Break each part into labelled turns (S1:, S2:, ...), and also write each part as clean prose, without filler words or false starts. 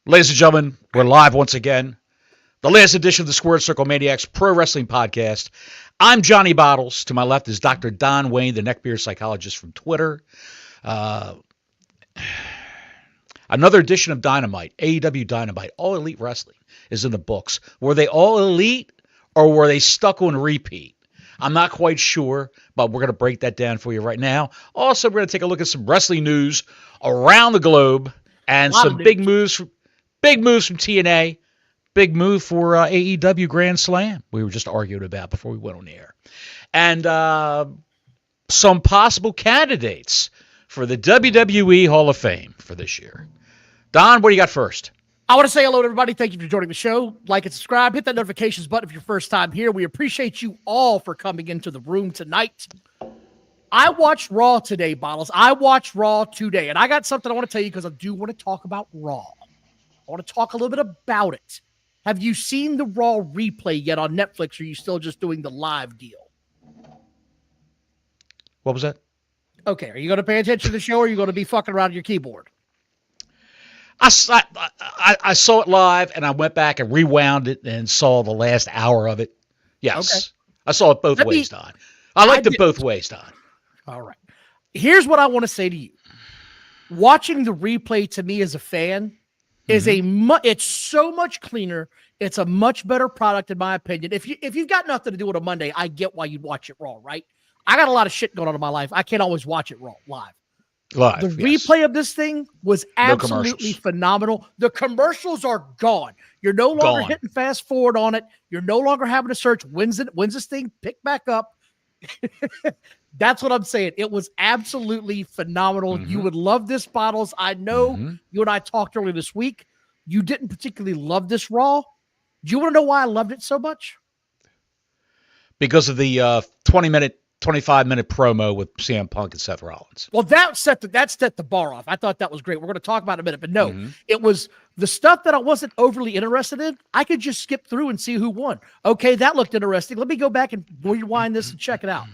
S1: Ladies and gentlemen, we're live once again. The latest edition of the Squared Circle Maniacs Pro Wrestling Podcast. I'm Johnny Bottles. To my left is Dr. Don Wayne, the Neckbeards psychologist from Twitter. Another edition of Dynamite, AEW Dynamite, All Elite Wrestling, is in the books. Were they all elite or were they stuck on repeat? I'm not quite sure, but we're going to break that down for you right now. Also, we're going to take a look at some wrestling news around the globe and some big moves from TNA. Big move for AEW Grand Slam we were just arguing about before we went on the air. And some possible candidates for the WWE Hall of Fame for this year. Don, what do you got first?
S2: I want to say hello to everybody. Thank you for joining the show. Like and subscribe. Hit that notifications button if you're first time here. We appreciate you all for coming into the room tonight. I watched Raw today, Bottles. I watched Raw today, and I got something I want to tell you because I do want to talk about Raw. I want to talk a little bit about it. Have you seen the Raw replay yet on Netflix, or are you still just doing the live deal?
S1: What was that?
S2: Okay, are you going to pay attention to the show, or are you going to be fucking around your keyboard?
S1: I saw it live, and I went back and rewound it and saw the last hour of it. Yes. Okay. I saw it both ways, Don. I liked it both ways, Don.
S2: All right. Here's what I want to say to you. Watching the replay, to me as a fan, is it's so much cleaner. It's a much better product, in my opinion. If you've got nothing to do on a Monday, I get why you'd watch it Raw, right? I got a lot of shit going on in my life. I can't always watch it Raw live. The replay of this thing was absolutely phenomenal. The commercials are gone. You're no longer hitting fast forward on it. You're no longer having to search when's this thing pick back up. That's what I'm saying. It was absolutely phenomenal. You would love this, Bottles. I know you and I talked earlier this week. You didn't particularly love this Raw. Do you want to know why I loved it so much?
S1: Because of the 25-minute promo with CM Punk and Seth Rollins.
S2: Well, that set the bar off. I thought that was great. We're going to talk about it in a minute. But no, it was the stuff that I wasn't overly interested in. I could just skip through and see who won. Okay, that looked interesting. Let me go back and rewind this and check it out.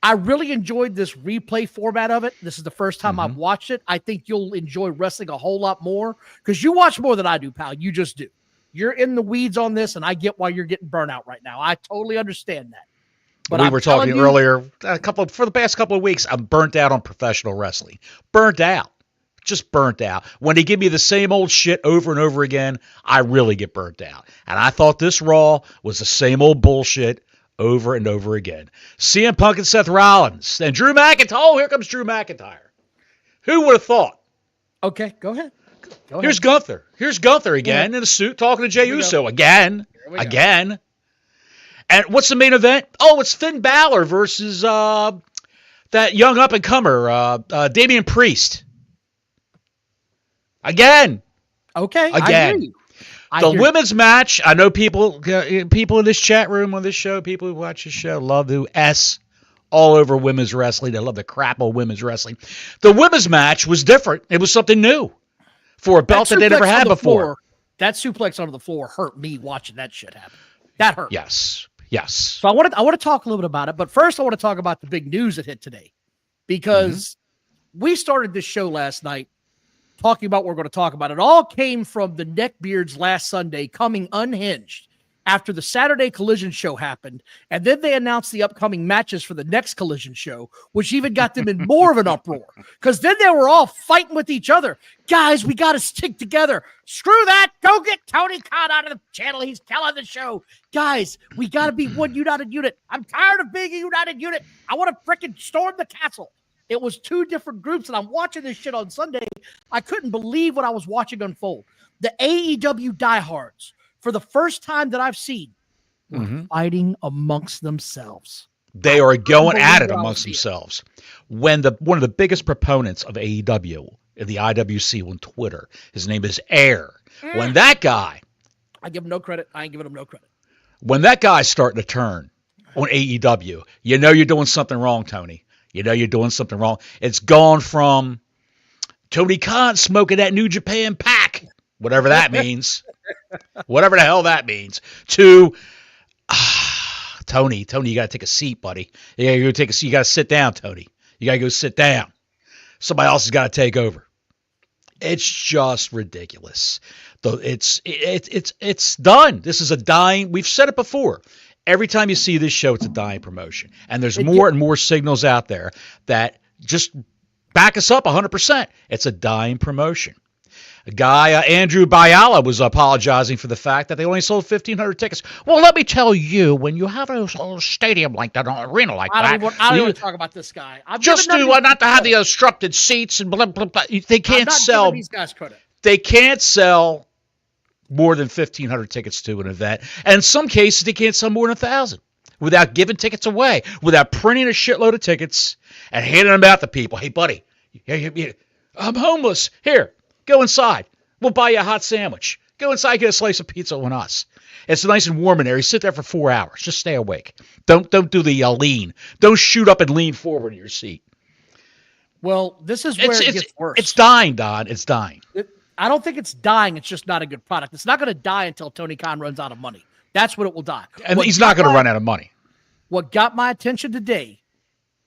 S2: I really enjoyed this replay format of it. This is the first time I've watched it. I think you'll enjoy wrestling a whole lot more because you watch more than I do, pal. You just do. You're in the weeds on this, and I get why you're getting burnt out right now. I totally understand that.
S1: But we were talking earlier, for the past couple of weeks, I'm burnt out on professional wrestling. Burnt out. Just burnt out. When they give me the same old shit over and over again, I really get burnt out. And I thought this Raw was the same old bullshit over and over again. CM Punk and Seth Rollins. And Drew McIntyre. Oh, here comes Drew McIntyre. Who would have thought?
S2: Okay, go ahead.
S1: Here's Gunther. Here's Gunther again in a suit talking to Jey Uso again. Again. And what's the main event? Oh, it's Finn Balor versus that young up-and-comer, Damian Priest. Again.
S2: Okay,
S1: again.
S2: I hear you.
S1: The women's match, I know people in this chat room on this show, people who watch this show love to S all over women's wrestling. They love the crap on women's wrestling. The women's match was different. It was something new for a belt that they never had before.
S2: That suplex onto the floor hurt me watching that shit happen. That hurt.
S1: Yes.
S2: So I want to talk a little bit about it, but first I want to talk about the big news that hit today because we started this show last night talking about what we're going to talk about. It all came from the Neckbeards last Sunday coming unhinged after the Saturday Collision show happened, and then they announced the upcoming matches for the next Collision show, which even got them in more of an uproar because then they were all fighting with each other. Guys, we got to stick together. Screw that. Go get Tony Khan out of the channel. He's killing the show. Guys, we got to be one united unit. I'm tired of being a united unit. I want to freaking storm the castle. It was two different groups, and I'm watching this shit on Sunday. I couldn't believe what I was watching unfold. The AEW diehards, for the first time that I've seen, were fighting amongst themselves.
S1: They are going at it amongst themselves. When one of the biggest proponents of AEW in the IWC on Twitter, his name is Air. When that guy,
S2: I give him no credit. I ain't giving him no credit.
S1: When that guy's starting to turn on AEW, you know you're doing something wrong, Tony. You know you're doing something wrong. It's gone from Tony Khan smoking that New Japan pack, whatever that means, whatever the hell that means, to Tony, you got to take a seat, buddy. You got to go take a seat. You got to sit down, Tony. You got to go sit down. Somebody else has got to take over. It's just ridiculous. Though it's done. This is a dying. We've said it before. Every time you see this show, it's a dying promotion, and there's more and more signals out there that just back us up 100%. It's a dying promotion. A guy, Andrew Biala, was apologizing for the fact that they only sold 1,500 tickets. Well, let me tell you, when you have a stadium like that, an arena like
S2: I
S1: that,
S2: don't even want to talk about this guy.
S1: just not to have the obstructed seats and blah blah blah. They can't sell.
S2: These guys credit.
S1: They can't sell more than 1,500 tickets to an event, and in some cases, they can't sell more than 1,000 without giving tickets away, without printing a shitload of tickets and handing them out to people. Hey, buddy, I'm homeless. Here. Go inside. We'll buy you a hot sandwich. Go inside, get a slice of pizza on us. It's nice and warm in there. You sit there for 4 hours. Just stay awake. Don't do the lean. Don't shoot up and lean forward in your seat.
S2: Well, this is where it gets worse.
S1: It's dying, Don. It's dying.
S2: I don't think it's dying. It's just not a good product. It's not going to die until Tony Khan runs out of money. That's when it will die.
S1: And he's not going to run out of money.
S2: What got my attention today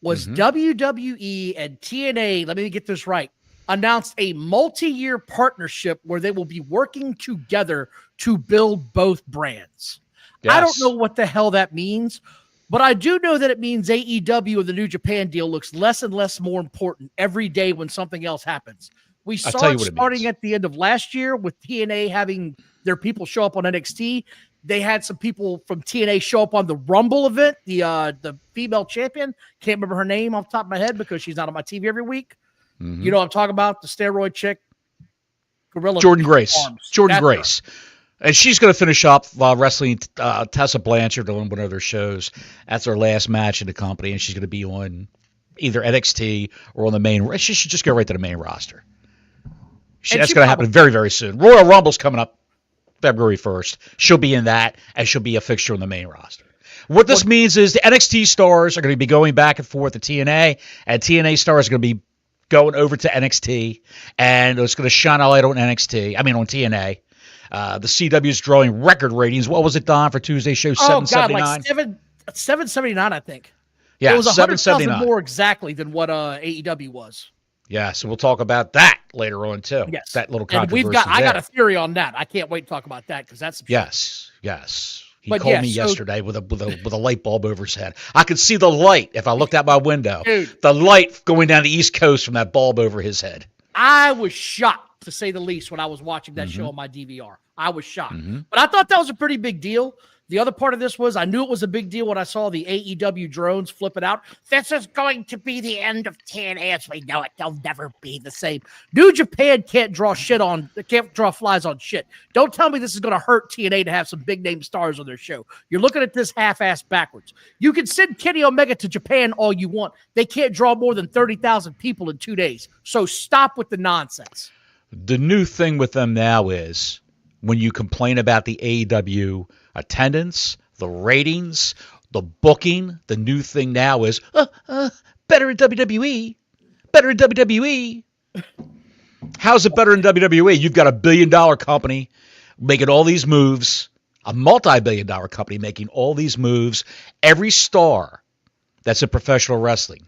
S2: was WWE and TNA. Let me get this right. Announced a multi-year partnership where they will be working together to build both brands. Yes. I don't know what the hell that means, but I do know that it means AEW and the New Japan deal looks less and less more important every day when something else happens. We saw it starting at the end of last year with TNA having their people show up on NXT. They had some people from TNA show up on the Rumble event, the female champion. Can't remember her name off the top of my head because she's not on my TV every week. You know what I'm talking about? The steroid chick. Gorilla.
S1: Jordan Grace. Jordan Grace. And she's going to finish up wrestling Tessa Blanchard on one of their shows. That's her last match in the company, and she's going to be on either NXT or on the main. She should just go right to the main roster. That's going to happen very, very soon. Royal Rumble's coming up February 1st. She'll be in that, and she'll be a fixture on the main roster. What this means is the NXT stars are going to be going back and forth to TNA, and TNA stars are going to be going over to NXT, and it's going to shine a light on NXT. I mean, on TNA. The CW is drawing record ratings. What was it, Don, for Tuesday's show? 779?
S2: Like 779, I think.
S1: Yeah,
S2: it was 100,000 more exactly than what AEW was.
S1: Yeah, so we'll talk about that later on, too.
S2: Yes.
S1: That little controversy.
S2: And I got a theory on that. I can't wait to talk about that because that's some
S1: Yes. He called me yesterday with a light bulb over his head. I could see the light if I looked out my window.
S2: Dude,
S1: the light going down the East Coast from that bulb over his head.
S2: I was shocked, to say the least, when I was watching that show on my DVR. I was shocked. But I thought that was a pretty big deal. The other part of this was I knew it was a big deal when I saw the AEW drones flip it out. This is going to be the end of TNA as we know it. They'll never be the same. New Japan can't draw flies on shit. Don't tell me this is going to hurt TNA to have some big name stars on their show. You're looking at this half-assed backwards. You can send Kenny Omega to Japan all you want. They can't draw more than 30,000 people in 2 days. So stop with the nonsense.
S1: The new thing with them now is when you complain about the AEW attendance, the ratings, the booking, the new thing now is better in WWE. Better in WWE. How's it better in WWE? You've got $1 billion company making all these moves, a multi-billion dollar company making all these moves. Every star that's in professional wrestling,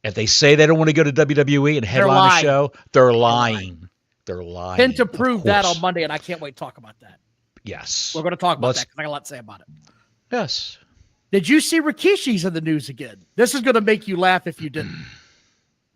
S1: if they say they don't want to go to WWE and headline a show, they're lying. They're lying.
S2: Penta proved that on Monday, and I can't wait to talk about that.
S1: Yes.
S2: We're going to talk about that because I got a lot to say about it.
S1: Yes.
S2: Did you see Rikishi's in the news again? This is going to make you laugh if you didn't.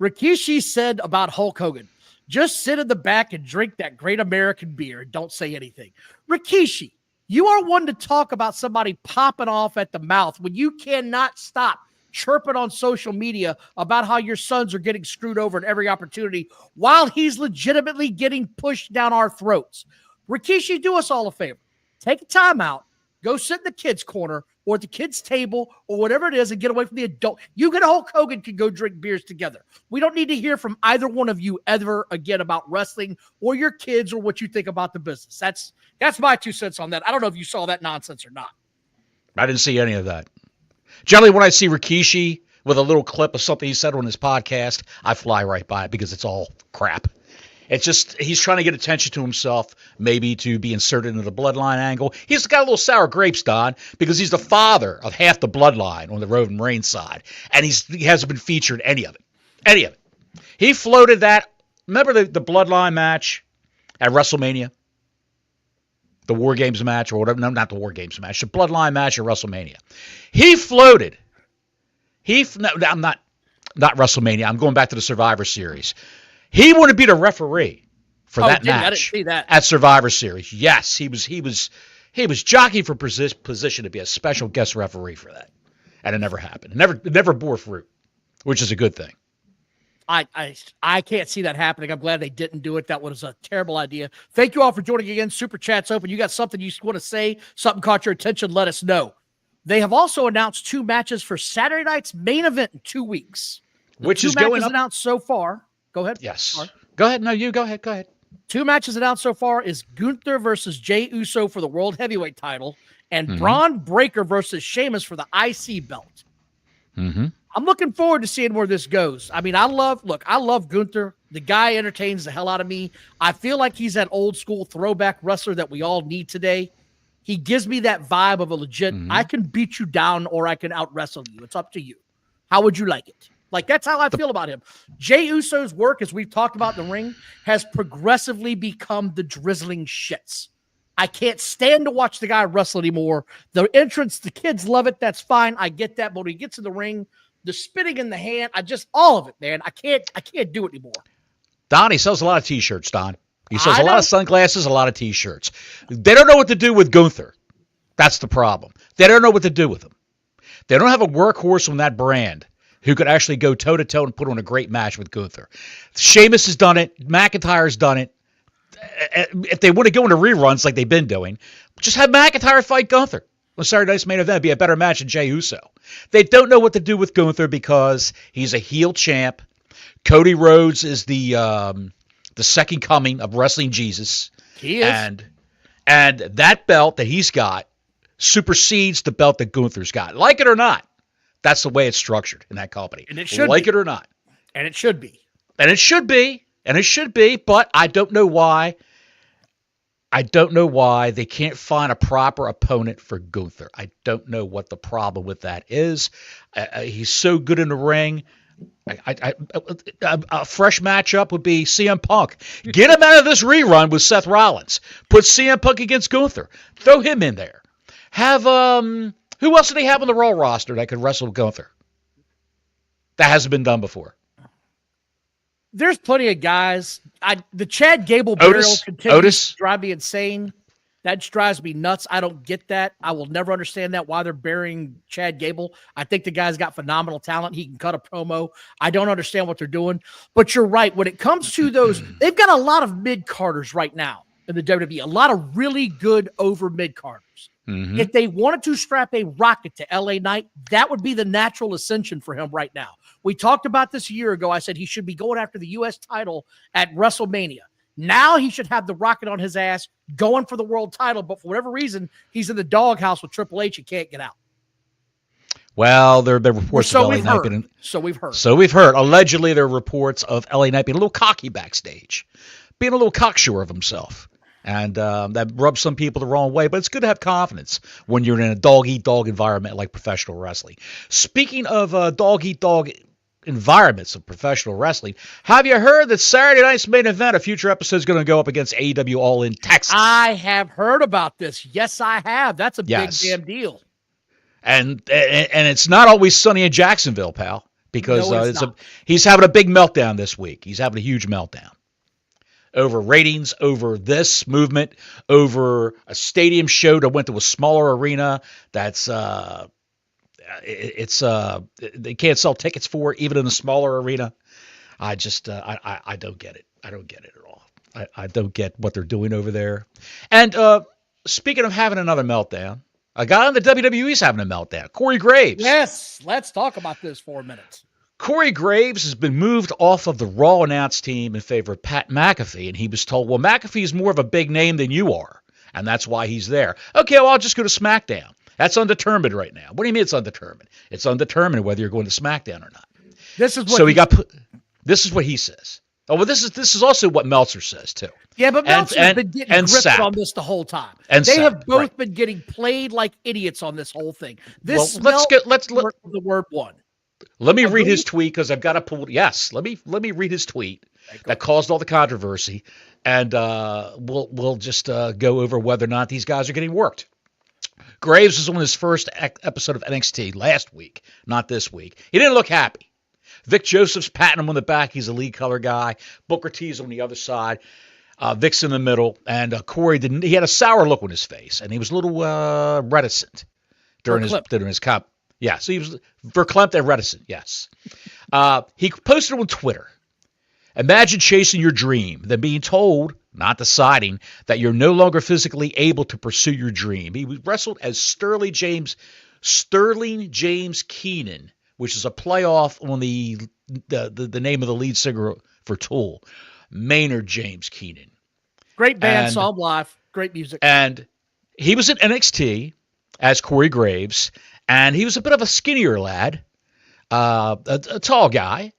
S2: Rikishi said about Hulk Hogan, just sit in the back and drink that great American beer and don't say anything. Rikishi, you are one to talk about somebody popping off at the mouth when you cannot stop chirping on social media about how your sons are getting screwed over at every opportunity while he's legitimately getting pushed down our throats. Rikishi, do us all a favor. Take a time out. Go sit in the kids' corner or at the kids' table or whatever it is and get away from the adult. You and Hulk Hogan can go drink beers together. We don't need to hear from either one of you ever again about wrestling or your kids or what you think about the business. That's my 2 cents on that. I don't know if you saw that nonsense or not.
S1: I didn't see any of that. Generally, when I see Rikishi with a little clip of something he said on his podcast, I fly right by it because it's all crap. It's just he's trying to get attention to himself, maybe to be inserted into the bloodline angle. He's got a little sour grapes, Don, because he's the father of half the bloodline on the Roman Reigns side, and he hasn't been featured any of it. He floated that Remember the Bloodline match at WrestleMania? The War Games match or whatever. No, not the War Games match. The Bloodline match at WrestleMania. He floated. I'm not WrestleMania. I'm going back to the Survivor Series. He wanted to be the referee for that match.
S2: I didn't see that.
S1: At Survivor Series. Yes, he was jockeying for position to be a special guest referee for that. And it never happened. It never bore fruit, which is a good thing.
S2: I can't see that happening. I'm glad they didn't do it. That was a terrible idea. Thank you all for joining again. Super Chat's open. You got something you want to say? Something caught your attention? Let us know. They have also announced 2 matches for Saturday night's main event in 2 weeks.
S1: Which is going up.
S2: Announced so far. Go ahead.
S1: Yes.
S2: Sorry.
S1: Go ahead. No, you go ahead. Go ahead.
S2: 2 matches announced so far is Gunther versus Jey Uso for the World Heavyweight title and Braun Breaker versus Sheamus for the IC belt.
S1: Mm-hmm.
S2: I'm looking forward to seeing where this goes. I mean, I love Gunther. The guy entertains the hell out of me. I feel like he's that old school throwback wrestler that we all need today. He gives me that vibe of a legit, I can beat you down or I can out wrestle you. It's up to you. How would you like it? Like, that's how I feel about him. Jey Uso's work, as we've talked about in the ring, has progressively become the drizzling shits. I can't stand to watch the guy wrestle anymore. The entrance, the kids love it. That's fine. I get that. But when he gets in the ring, the spitting in the hand, all of it, man. I can't do it anymore.
S1: Don, he sells a lot of T-shirts, Don. He sells a lot of sunglasses, a lot of T-shirts. They don't know what to do with Gunther. That's the problem. They don't know what to do with him. They don't have a workhorse on that brand who could actually go toe-to-toe and put on a great match with Gunther. Sheamus has done it. McIntyre's done it. If they want to go into reruns like they've been doing, just have McIntyre fight Gunther. On Saturday night's main event, it'd be a better match than Jey Uso. They don't know what to do with Gunther because he's a heel champ. Cody Rhodes is the second coming of Wrestling Jesus.
S2: He is.
S1: And that belt that he's got supersedes the belt that Gunther's got. Like it or not, that's the way it's structured in that company.
S2: And it should
S1: like it or not.
S2: And it should be.
S1: And it should be. And it should be, but I don't know why. I don't know why they can't find a proper opponent for Gunther. I don't know what the problem with that is. He's so good in the ring. A fresh matchup would be CM Punk. Get him out of this rerun with Seth Rollins. Put CM Punk against Gunther. Throw him in there. Have who else do they have on the Raw roster that could wrestle Gunther? That hasn't been done before.
S2: There's plenty of guys. The Chad Gable burial continues to drive me insane. That just drives me nuts. I don't get that. I will never understand that, why they're burying Chad Gable. I think the guy's got phenomenal talent. He can cut a promo. I don't understand what they're doing. But you're right. When it comes to those, they've got a lot of mid-carders right now in the WWE. A lot of really good over mid-carders. Mm-hmm. If they wanted to strap a rocket to LA Knight, that would be the natural ascension for him right now. We talked about this a year ago. I said he should be going after the U.S. title at WrestleMania. Now he should have the rocket on his ass going for the world title, but for whatever reason, he's in the doghouse with Triple H and can't get out.
S1: Well, there have been reports of LA Knight being...
S2: So we've heard.
S1: So we've heard. Allegedly, there are reports of LA Knight being a little cocky backstage, being a little cocksure of himself. And that rubs some people the wrong way, but it's good to have confidence when you're in a dog-eat-dog environment like professional wrestling. Speaking of dog-eat-dog environments of professional wrestling, have you heard that Saturday night's main event, a future episode, is going to go up against AEW All In Texas?
S2: I have heard about this. Yes, I have. That's a big damn deal.
S1: And it's not always sunny in Jacksonville, pal, because
S2: no,
S1: he's having a big meltdown this week. He's having a huge meltdown. Over ratings, over this movement, over a stadium show that went to a smaller arena that's they can't sell tickets for it, even in a smaller arena. I just I don't get it. I don't get it at all. I don't get what they're doing over there. And speaking of having another meltdown, a guy on the WWE is having a meltdown. Corey Graves.
S2: Yes, let's talk about this for a minute.
S1: Corey Graves has been moved off of the Raw announce team in favor of Pat McAfee, and he was told, well, McAfee is more of a big name than you are, and that's why he's there. Okay, well, I'll just go to SmackDown. That's undetermined right now. What do you mean it's undetermined? It's undetermined whether you're going to SmackDown or not.
S2: This is what
S1: This is what he says. Oh, well, this is also what Meltzer says too.
S2: Yeah, but Meltzer's been getting gripped on this the whole time. And they have both been getting played like idiots on this whole thing. This let's
S1: the
S2: word one.
S1: Let me read his tweet because I've got to pull. Yes, let me read his tweet that caused all the controversy, and we'll just go over whether or not these guys are getting worked. Graves was on his first episode of NXT last week, not this week. He didn't look happy. Vic Joseph's patting him on the back. He's a lead color guy. Booker T's on the other side. Vic's in the middle, and Corey didn't. He had a sour look on his face, and he was a little reticent during his cup. Yeah, so he was verklempt and reticent. Yes, he posted on Twitter. Imagine chasing your dream, then being told, not deciding, that you're no longer physically able to pursue your dream. He wrestled as Sterling James Keenan, which is a playoff on the name of the lead singer for Tool, Maynard James Keenan.
S2: Great band, saw him live, great music.
S1: And he was at NXT as Corey Graves, and he was a bit of a skinnier lad, a tall guy.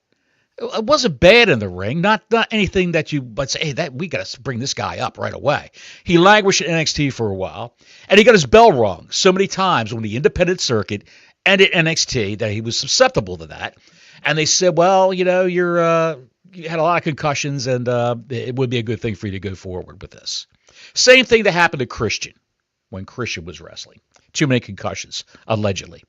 S1: It wasn't bad in the ring, not anything that you but say, hey, we got to bring this guy up right away. He languished at NXT for a while, and he got his bell rung so many times on the independent circuit and at NXT that he was susceptible to that. And they said, well, you know, you had a lot of concussions, and it would be a good thing for you to go forward with this. Same thing that happened to Christian when Christian was wrestling. Too many concussions, allegedly.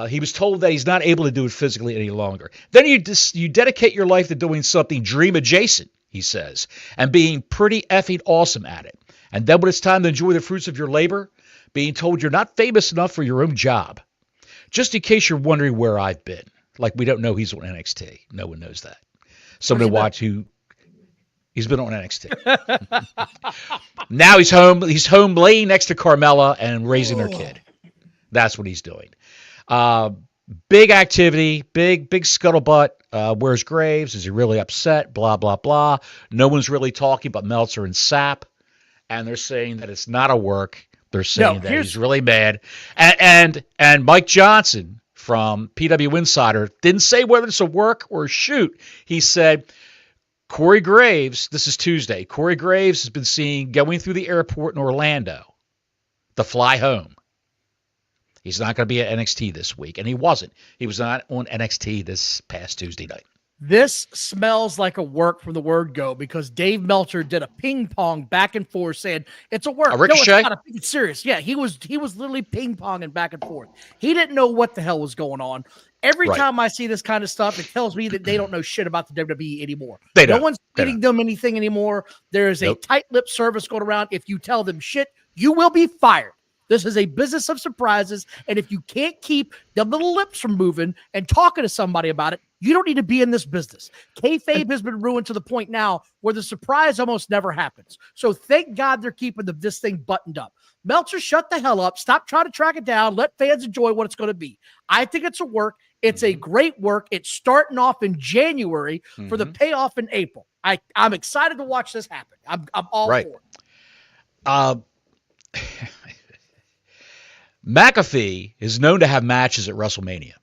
S1: He was told that he's not able to do it physically any longer. Then you dedicate your life to doing something dream adjacent, he says, and being pretty effing awesome at it. And then when it's time to enjoy the fruits of your labor, being told you're not famous enough for your own job. Just in case you're wondering where I've been. Like, we don't know he's on NXT. No one knows that. Somebody watch who he's been on NXT. Now he's home. He's home laying next to Carmella and raising their kid. That's what he's doing. Big activity, big scuttlebutt. Where's Graves? Is he really upset? Blah, blah, blah. No one's really talking but Meltzer and Sapp. And they're saying that it's not a work. They're saying that he's really mad. And Mike Johnson from PW Insider didn't say whether it's a work or a shoot. He said, Corey Graves, this is Tuesday, Corey Graves has been seen going through the airport in Orlando to fly home. He's not going to be at NXT this week, and he wasn't. He was not on NXT this past Tuesday night.
S2: This smells like a work from the word go, because Dave Meltzer did a ping pong back and forth saying it's a work.
S1: A Ricochet?
S2: No, it's not. It's serious. Yeah, he was literally ping ponging back and forth. He didn't know what the hell was going on. Every time I see this kind of stuff, it tells me that they don't know shit about the WWE anymore. No one's feeding them anything anymore. There is a tight-lipped service going around. If you tell them shit, you will be fired. This is a business of surprises, and if you can't keep them little lips from moving and talking to somebody about it, you don't need to be in this business. Kayfabe has been ruined to the point now where the surprise almost never happens. So thank God they're keeping this thing buttoned up. Meltzer, shut the hell up. Stop trying to track it down. Let fans enjoy what it's going to be. I think it's a work. It's a great work. It's starting off in January for the payoff in April. I'm excited to watch this happen. I'm all for it.
S1: McAfee is known to have matches at WrestleMania.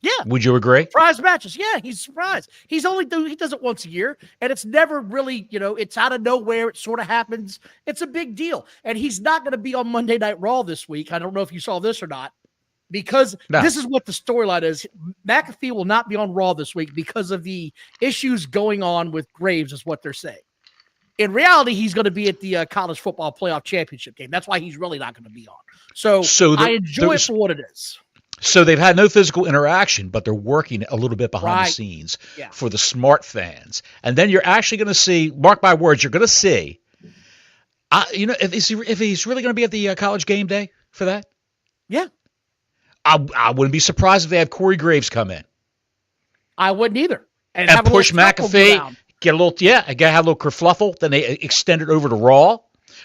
S2: Yeah.
S1: Would you agree?
S2: Surprise matches. Yeah, he's surprised. He does it once a year, and it's never really, it's out of nowhere. It sort of happens. It's a big deal. And he's not going to be on Monday Night Raw this week. I don't know if you saw this or not, because this is what the storyline is. McAfee will not be on Raw this week because of the issues going on with Graves, is what they're saying. In reality, he's going to be at the college football playoff championship game. That's why he's really not going to be on. So I enjoy it for what it is.
S1: So they've had no physical interaction, but they're working a little bit behind the scenes for the smart fans. And then you're actually going to see, mark my words, you're going to see, if he's really going to be at the college game day for that.
S2: Yeah.
S1: I wouldn't be surprised if they had Corey Graves come in.
S2: I wouldn't either.
S1: And push McAfee. Get a little, have a little kerfluffle. Then they extend it over to Raw,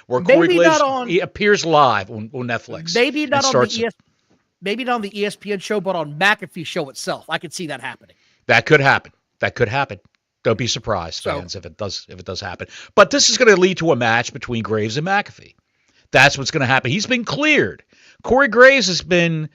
S1: where Corey Graves he appears live on Netflix.
S2: Maybe not on the ESPN show, but on McAfee's show itself. I could see that happening.
S1: That could happen. Don't be surprised, fans, if it does happen. But this is going to lead to a match between Graves and McAfee. That's what's going to happen. He's been cleared. Corey Graves has been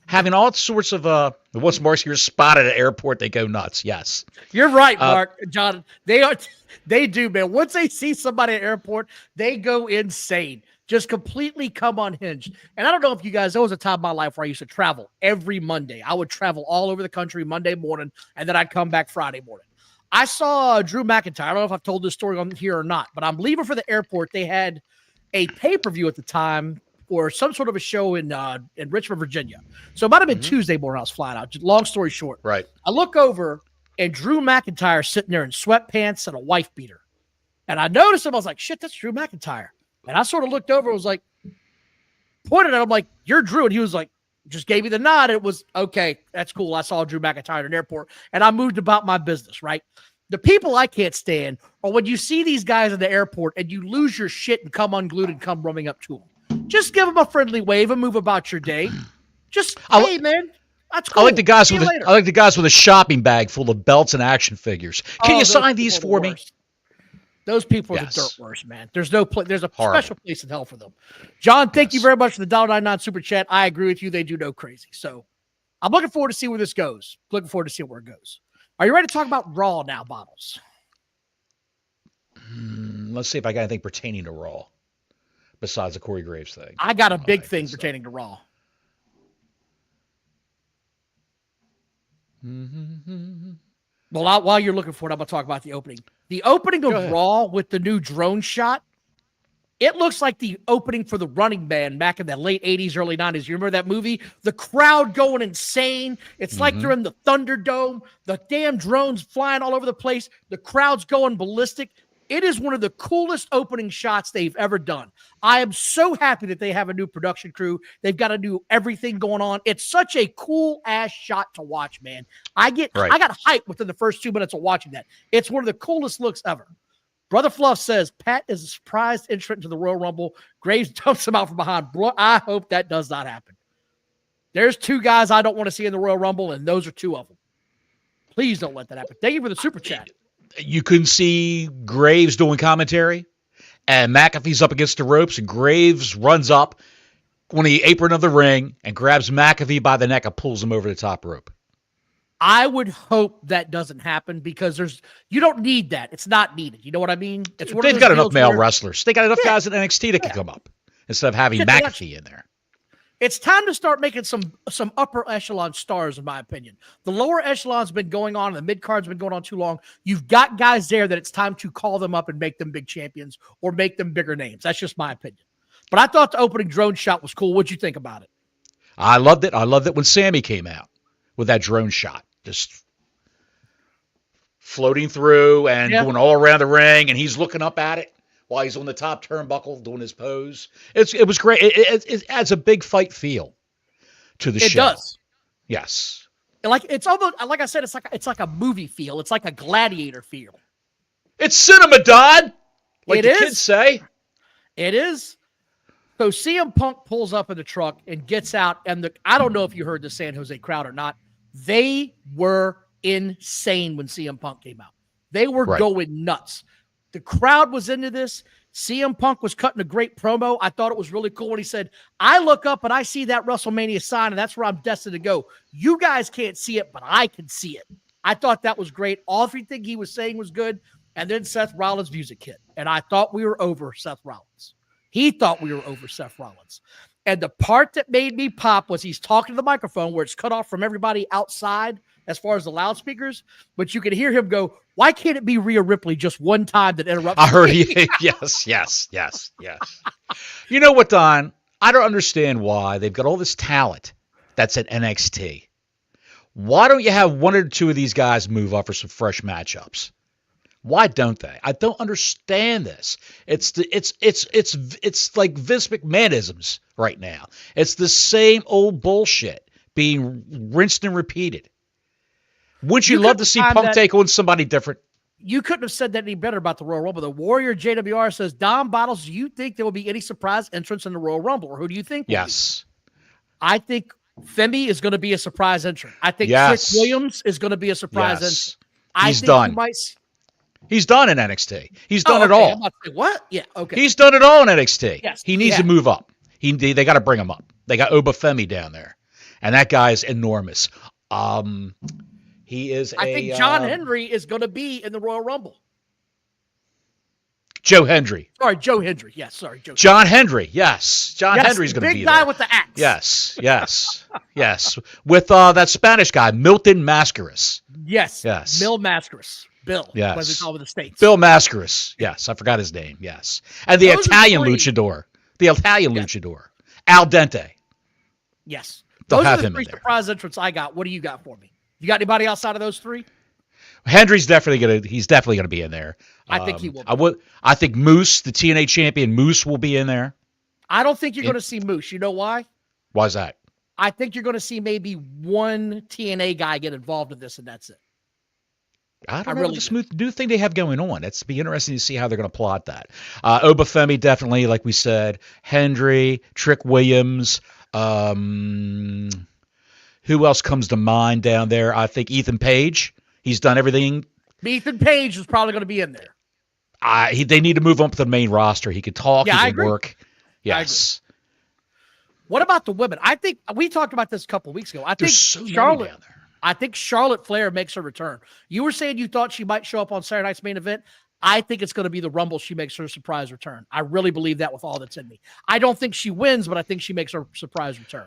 S1: having all sorts of once Mark's here spotted at an airport, they go nuts. Yes.
S2: You're right, Mark. John, they do, man. Once they see somebody at an airport, they go insane. Just completely come unhinged. And I don't know if you guys, there was a time in my life where I used to travel every Monday. I would travel all over the country Monday morning, and then I'd come back Friday morning. I saw Drew McIntyre. I don't know if I've told this story on here or not, but I'm leaving for the airport. They had a pay-per-view at the time for some sort of a show in Richmond, Virginia. So it might have been Tuesday morning I was flying out. Just long story short.
S1: Right.
S2: I look over, and Drew McIntyre sitting there in sweatpants and a wife beater. And I noticed him. I was like, shit, that's Drew McIntyre. And I sort of looked over and was like, pointed at him like, you're Drew. And he was like, just gave me the nod. It was, okay, that's cool. I saw Drew McIntyre in an airport, and I moved about my business, right? The people I can't stand are when you see these guys in the airport and you lose your shit and come unglued and come running up to them. Just give them a friendly wave and move about your day. Just, hey, man, that's cool.
S1: I like the guys with a shopping bag full of belts and action figures. Can you sign these for me?
S2: Those people are the dirt worst, man. There's no place. There's a special place in hell for them. John, thank you very much for the $1.99 super chat. I agree with you. They do no crazy. So I'm looking forward to see where this goes. Looking forward to see where it goes. Are you ready to talk about Raw now, Bottles?
S1: Let's see if I got anything pertaining to Raw besides the Corey Graves thing.
S2: I got a big thing pertaining to Raw. Well, while you're looking for it, I'm going to talk about the opening. The opening of Raw with the new drone shot, it looks like the opening for the Running Man back in the late 80s, early 90s. You remember that movie? The crowd going insane. It's like they're in the Thunderdome. The damn drones flying all over the place. The crowd's going ballistic. It is one of the coolest opening shots they've ever done. I am so happy that they have a new production crew. They've got a new everything going on. It's such a cool ass shot to watch, man. I got hyped within the first 2 minutes of watching that. It's one of the coolest looks ever. Brother Fluff says Pat is a surprise entrant to the Royal Rumble. Graves dumps him out from behind. Bro, I hope that does not happen. There's 2 guys I don't want to see in the Royal Rumble, and those are 2 of them. Please don't let that happen. Thank you for the super chat.
S1: You couldn't see Graves doing commentary, and McAfee's up against the ropes, and Graves runs up on the apron of the ring and grabs McAfee by the neck and pulls him over the top rope.
S2: I would hope that doesn't happen because you don't need that. It's not needed. You know what I mean?
S1: They've got enough male wrestlers. They got enough guys at NXT that can come up instead of having McAfee in there.
S2: It's time to start making some upper echelon stars, in my opinion. The lower echelon's been going on, and the mid-card's been going on too long. You've got guys there that it's time to call them up and make them big champions or make them bigger names. That's just my opinion. But I thought the opening drone shot was cool. What'd you think about it?
S1: I loved it. I loved it when Sammy came out with that drone shot. Just floating through and going all around the ring, and he's looking up at it while he's on the top turnbuckle doing his pose. It was great. It adds a big fight feel to the show. It does. Yes.
S2: It's almost like I said. It's like a movie feel. It's like a gladiator feel.
S1: It's cinema, Don. Like the kids say.
S2: It is. So CM Punk pulls up in the truck and gets out, and I don't know if you heard the San Jose crowd or not. They were insane when CM Punk came out. They were going nuts. The crowd was into this. CM Punk was cutting a great promo. I thought it was really cool when he said, I look up and I see that WrestleMania sign, and that's where I'm destined to go. You guys can't see it, but I can see it. I thought that was great. Everything he was saying was good. And then Seth Rollins' music hit. And I thought we were over Seth Rollins. He thought we were over Seth Rollins. And the part that made me pop was he's talking to the microphone where it's cut off from everybody outside as far as the loudspeakers, but you can hear him go, why can't it be Rhea Ripley just one time that interrupts
S1: I heard you. Yes. You know what, Don? I don't understand why they've got all this talent that's at NXT. Why don't you have 1 or 2 of these guys move up for some fresh matchups? Why don't they? I don't understand this. It's like Vince McMahonisms right now. It's the same old bullshit being rinsed and repeated. Wouldn't you love to see Punk take on somebody different?
S2: You couldn't have said that any better about the Royal Rumble. The Warrior JWR says, Don Bottles, do you think there will be any surprise entrance in the Royal Rumble? Or who do you think?
S1: Yes.
S2: I think Femi is going to be a surprise entrant. I think Trick Williams is going to be a surprise entrant.
S1: He's done. He's done in NXT. He's done it all.
S2: What? Yeah, okay.
S1: He's done it all in NXT.
S2: Yes,
S1: he needs to move up. They got to bring him up. They got Obafemi down there, and that guy is enormous. He is. I
S2: think John Henry is going to be in the Royal Rumble.
S1: Joe Hendry.
S2: Sorry, Joe Hendry. Yes, sorry, Joe.
S1: John Hendry. Yes, John Hendry's going to be
S2: there. Big guy with the axe.
S1: Yes. With that Spanish guy, Milton Mascaras.
S2: Yes. Mil Mascaras. Bill.
S1: Yes.
S2: As we call him in the States.
S1: Bill Mascaris. Yes, I forgot his name. Yes. And the
S2: Those are
S1: Italian
S2: three.
S1: luchador. The Italian luchador. Al Dente.
S2: Yes.
S1: They'll
S2: Those
S1: have
S2: are the
S1: him in
S2: three
S1: there.
S2: surprise entrants I got. What do you got for me? You got anybody outside of those three?
S1: Hendry's he's definitely gonna be in there.
S2: I think he will be.
S1: I think Moose, the TNA champion, Moose will be in there.
S2: I don't think you're going to see Moose. You know why?
S1: Why's that?
S2: I think you're going to see maybe one TNA guy get involved in this, and that's it.
S1: I don't know
S2: really
S1: the smooth new thing they have going on. It's be interesting to see how they're going to plot that. Obafemi definitely, like we said. Hendry, Trick Williams. Who else comes to mind down there? I think Ethan Page. He's done everything.
S2: Ethan Page is probably going to be in there.
S1: They need to move him up to the main roster. He could talk.
S2: Yeah,
S1: he
S2: I
S1: could
S2: agree.
S1: work. Yes.
S2: What about the women? I think we talked about this a couple of weeks ago. I think
S1: There's so many
S2: Charlotte.
S1: down there.
S2: I think Charlotte Flair makes her return. You were saying you thought she might show up on Saturday night's main event. I think it's going to be the Rumble. She makes her surprise return. I really believe that with all that's in me. I don't think she wins, but I think she makes her surprise return.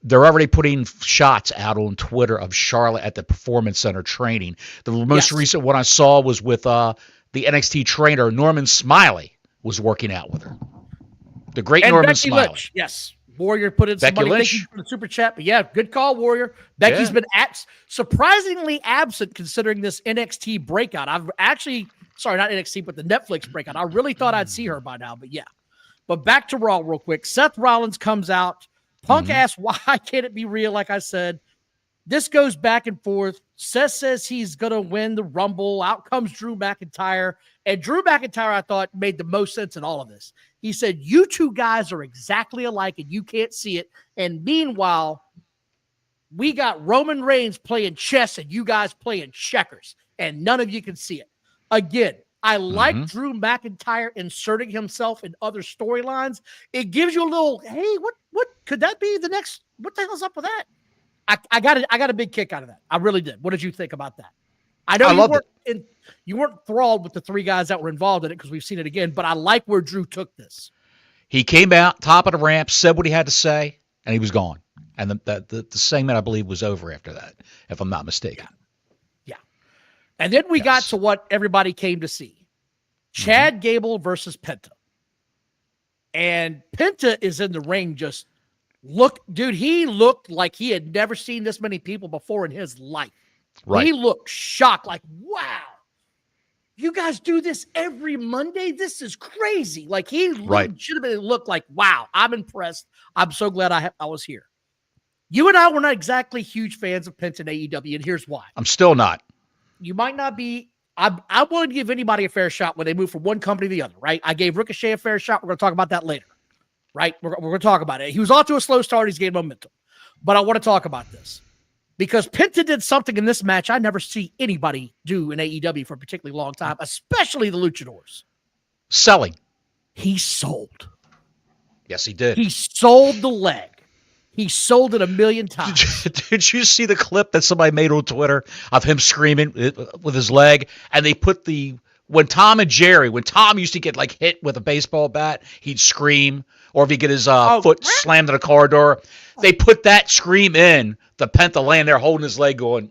S1: They're already putting shots out on Twitter of Charlotte at the Performance Center training. The most recent one I saw was with the NXT trainer, Norman Smiley, was working out with her. The great Norman
S2: Becky
S1: Smiley.
S2: Lynch. Yes. Warrior put in some
S1: Becky
S2: money.
S1: Lynch.
S2: Thank you for the super chat. But yeah, good call, Warrior. Becky's been surprisingly absent considering this NXT breakout. I've actually, sorry, not NXT, but the Netflix breakout. I really thought I'd see her by now, but yeah. But back to Raw real quick. Seth Rollins comes out. Punk asks, why can't it be real? Like I said, this goes back and forth. Seth says he's going to win the Rumble. Out comes Drew McIntyre. And Drew McIntyre, I thought, made the most sense in all of this. He said, you two guys are exactly alike and you can't see it. And meanwhile, we got Roman Reigns playing chess and you guys playing checkers. And none of you can see it. Again, I like Drew McIntyre inserting himself in other storylines. It gives you a little, hey, what could that be the next? What the hell's up with that? I got a big kick out of that. I really did. What did you think about that? I know you weren't enthralled with the three guys that were involved in it because we've seen it again, but I like where Drew took this.
S1: He came out, top of the ramp, said what he had to say, and he was gone. And the segment, I believe, was over after that, if I'm not mistaken.
S2: Yeah. And then we got to what everybody came to see. Chad Gable versus Penta. And Penta is in the ring just he looked like he had never seen this many people before in his life. Right. He looked shocked, like, wow, you guys do this every Monday? This is crazy. Like, he legitimately looked like, wow, I'm impressed. I'm so glad I was here. You and I were not exactly huge fans of Penta and AEW, and here's why.
S1: I'm still not.
S2: You might not be. I wouldn't give anybody a fair shot when they move from one company to the other, right? I gave Ricochet a fair shot. We're going to talk about that later, right? We're going to talk about it. He was off to a slow start. He's gained momentum. But I want to talk about this because Penta did something in this match I never see anybody do in AEW for a particularly long time, especially the luchadors.
S1: Selling.
S2: He sold.
S1: Yes, he did.
S2: He sold the leg. He sold it 1,000,000 times.
S1: Did you see the clip that somebody made on Twitter of him screaming with his leg? And they put when Tom used to get like hit with a baseball bat, he'd scream. Or if he'd get his foot slammed in a car door, they put that scream in the Penta laying there holding his leg going.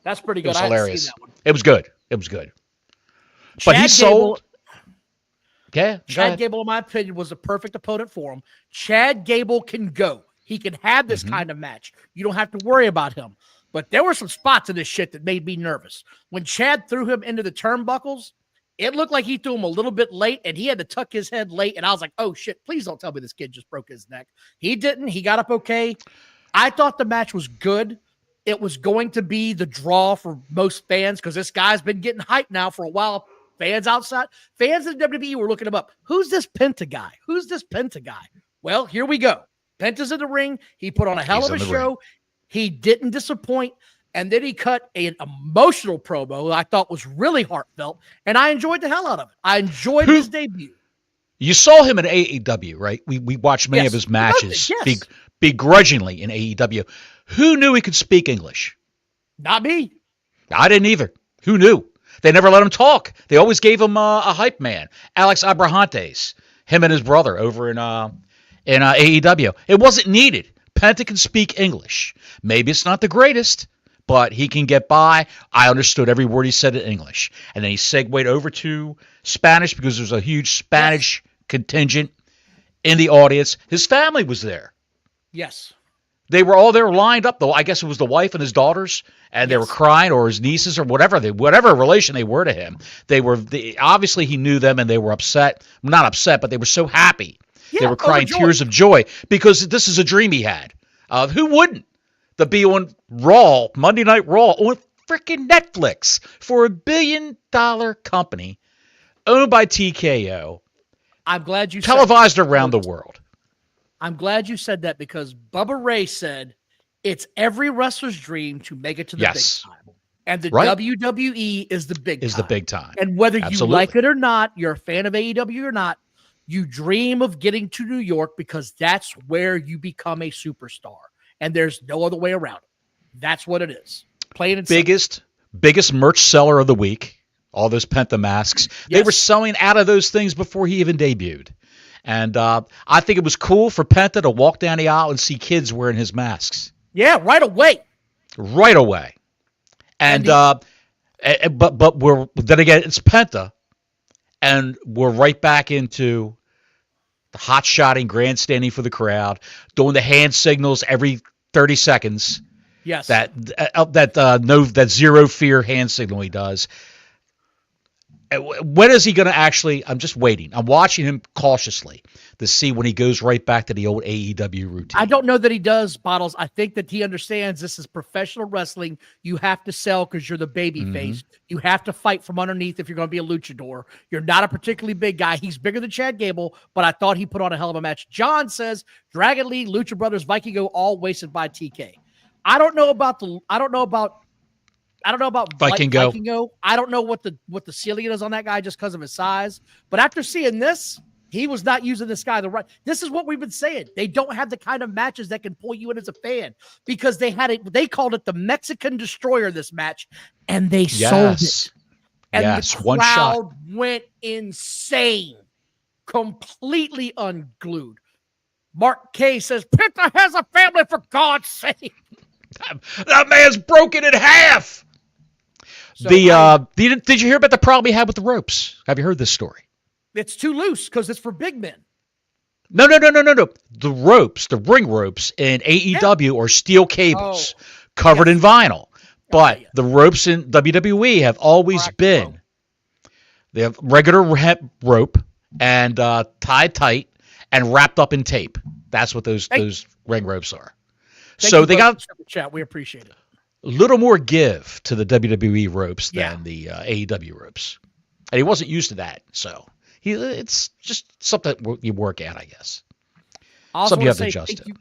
S2: That's pretty good.
S1: It was hilarious.
S2: Seen that one.
S1: It was good. It was good.
S2: Chad
S1: But he sold. Okay,
S2: Chad Gable, in my opinion, was the perfect opponent for him. Chad Gable can go. He can have this kind of match. You don't have to worry about him. But there were some spots in this shit that made me nervous. When Chad threw him into the turnbuckles, it looked like he threw him a little bit late, and he had to tuck his head late. And I was like, oh, shit, please don't tell me this kid just broke his neck. He didn't. He got up okay. I thought the match was good. It was going to be the draw for most fans because this guy's been getting hyped now for a while. Fans outside, fans of the WWE were looking him up. Who's this Penta guy? Who's this Penta guy? Well, here we go. Penta's in the ring. He put on a hell of a show. Ring. He didn't disappoint. And then he cut an emotional promo that I thought was really heartfelt. And I enjoyed the hell out of it. I enjoyed his debut.
S1: You saw him in AEW, right? We watched many of his matches begrudgingly in AEW. Who knew he could speak English?
S2: Not me.
S1: I didn't either. Who knew? They never let him talk. They always gave him a hype man. Alex Abrahantes, him and his brother over in AEW. It wasn't needed. Penta can speak English. Maybe it's not the greatest, but he can get by. I understood every word he said in English. And then he segued over to Spanish because there's a huge Spanish contingent in the audience. His family was there.
S2: Yes.
S1: They were all there lined up, though. I guess it was the wife and his daughters, and they were crying, or his nieces, or whatever relation they were to him. Obviously he knew them, and they were upset. Not upset, but they were so happy. Yeah, they were crying tears of joy because this is a dream he had. Who wouldn't? To be on Raw, Monday Night Raw, on freaking Netflix for $1 billion company owned by TKO.
S2: I'm glad you
S1: televised around the world.
S2: I'm glad you said that because Bubba Ray said it's every wrestler's dream to make it to the big time. And the WWE is the big time.
S1: The big time.
S2: And whether you like it or not, you're a fan of AEW or not, you dream of getting to New York because that's where you become a superstar. And there's no other way around it. That's what it is. Plain and
S1: biggest merch seller of the week. All those Penta masks. Yes. They were selling out of those things before he even debuted. And I think it was cool for Penta to walk down the aisle and see kids wearing his masks.
S2: Yeah, right away.
S1: Right away. And but then again, it's Penta, and we're right back into the hot-shotting, grandstanding for the crowd, doing the hand signals every 30 seconds.
S2: Yes.
S1: That zero fear hand signal he does. When is he going to actually? I'm just waiting. I'm watching him cautiously to see when he goes right back to the old AEW routine.
S2: I don't know that he does, Bottles. I think that he understands this is professional wrestling. You have to sell because you're the baby face. You have to fight from underneath if you're going to be a luchador. You're not a particularly big guy. He's bigger than Chad Gable, but I thought he put on a hell of a match. John says Dragon Lee, Lucha Brothers, Vikingo, all wasted by TK. I don't know about Vikingo. I don't know what the ceiling is on that guy just because of his size. But after seeing this, he was not using this guy the right. This is what we've been saying. They don't have the kind of matches that can pull you in as a fan because they had it. They called it the Mexican Destroyer this match, and they sold it. And the crowd went insane, completely unglued. Mark K says Penta has a family, for God's sake.
S1: That man's broken in half. So did you hear about the problem he had with the ropes? Have you heard this story?
S2: It's too loose because it's for big men.
S1: No. The ropes, the ring ropes in AEW are steel cables covered in vinyl. But the ropes in WWE have always been. They have regular rope and tied tight and wrapped up in tape. That's what those ring ropes are. So they got
S2: chat. We appreciate it.
S1: A little more give to the WWE ropes than the AEW ropes, and he wasn't used to that. So it's just something you work at, I guess.
S2: Also, something you have to adjust to.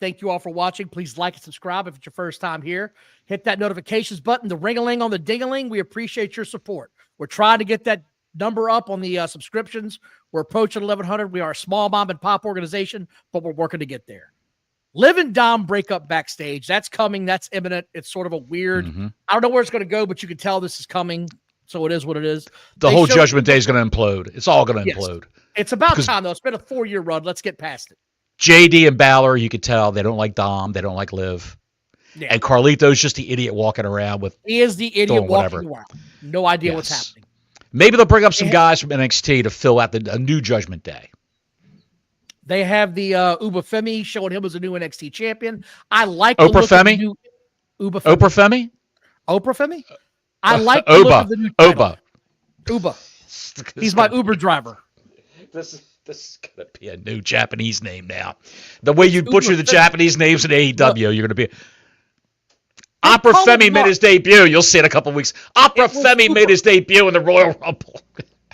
S2: Thank you all for watching. Please like and subscribe if it's your first time here. Hit that notifications button, the ring-a-ling on the ding-a-ling. We appreciate your support. We're trying to get that number up on the subscriptions. We're approaching 1,100. We are a small mom and pop organization, but we're working to get there. Liv and Dom break up backstage. That's coming. That's imminent. It's sort of a weird. I don't know where it's going to go, but you can tell this is coming. So it is what it is.
S1: The whole Judgment Day is going to implode. It's all going to implode.
S2: It's about time, though. It's been a 4-year run. Let's get past it.
S1: JD and Balor, you could tell they don't like Dom. They don't like Liv. Yeah. And Carlito's just the idiot walking around with.
S2: He is the idiot walking around. No idea what's happening.
S1: Maybe they'll bring up some guys from NXT to fill out a new Judgment Day.
S2: They have the Uba Femi showing him as a new NXT champion. I like
S1: the look of the new
S2: Uba Femi. Oprah Femi? I like the look of the new title. Uba. He's my Uber driver.
S1: This is going to be a new Japanese name now. The way you butcher the Japanese names in AEW, you're going to be... Opera Femi made his debut. You'll see it in a couple of weeks. Opera Femi made his debut in the Royal Rumble.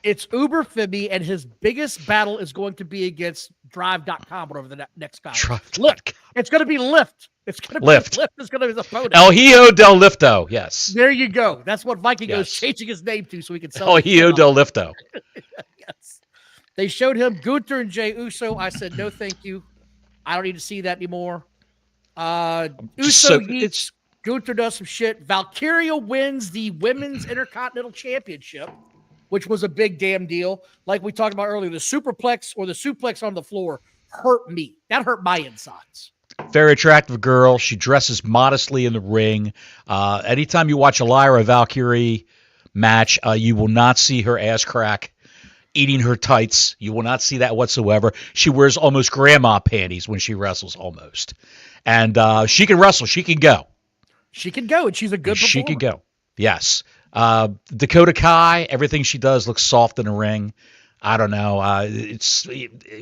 S2: It's Uber Femi, and his biggest battle is going to be against Drive.com, whatever the next guy. Lift. It's going to be Lift. It's going to be Lift. Lift is going to be the opponent.
S1: El Hijo del Lifto, yes.
S2: There you go. That's what Viking is changing his name to so he can sell
S1: El Hijo del Lifto.
S2: Yes. They showed him Gunther and Jey Uso. I said, no, thank you. I don't need to see that anymore. Uso yeets. Gunther does some shit. Valkyria wins the Women's Intercontinental Championship, which was a big damn deal. Like we talked about earlier, the superplex or the suplex on the floor hurt me. That hurt my insides.
S1: Very attractive girl. She dresses modestly in the ring. Anytime you watch a Lyra Valkyrie match, you will not see her ass crack eating her tights. You will not see that whatsoever. She wears almost grandma panties when she wrestles, almost. And she can wrestle. She can go.
S2: She can go, and she's a good performer.
S1: She can go. Yes. Dakota Kai, everything she does looks soft in the ring. I don't know.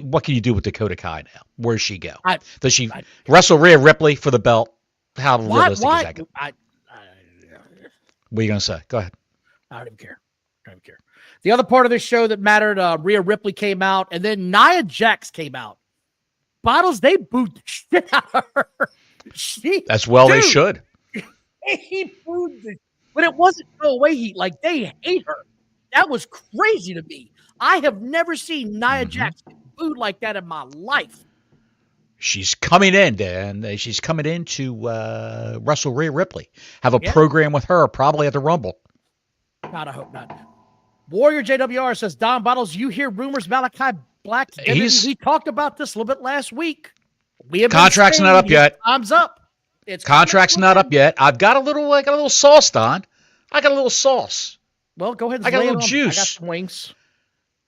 S1: What can you do with Dakota Kai now? Where does she go? Does she wrestle Rhea Ripley for the belt? How realistic is that? What are you going to say? Go ahead.
S2: I don't even care. The other part of this show that mattered, Rhea Ripley came out, and then Nia Jax came out. Bottles, they booed the shit out of her.
S1: They should.
S2: He booed the, but it wasn't no away heat. Like, they hate her. That was crazy to me. I have never seen Nia Jax booed like that in my life.
S1: She's coming in, Dan. She's coming in to wrestle Rhea Ripley. Have a program with her, probably at the Rumble.
S2: God, I hope not. Warrior JWR says, Don Bottles, you hear rumors Malachi Black. We talked about this a little bit last week.
S1: Contract's not up yet.
S2: Time's up.
S1: Contract's not up yet. I've got a little sauce, Don. I got a little sauce.
S2: Well, go ahead.
S1: I got a little juice.
S2: I got some wings.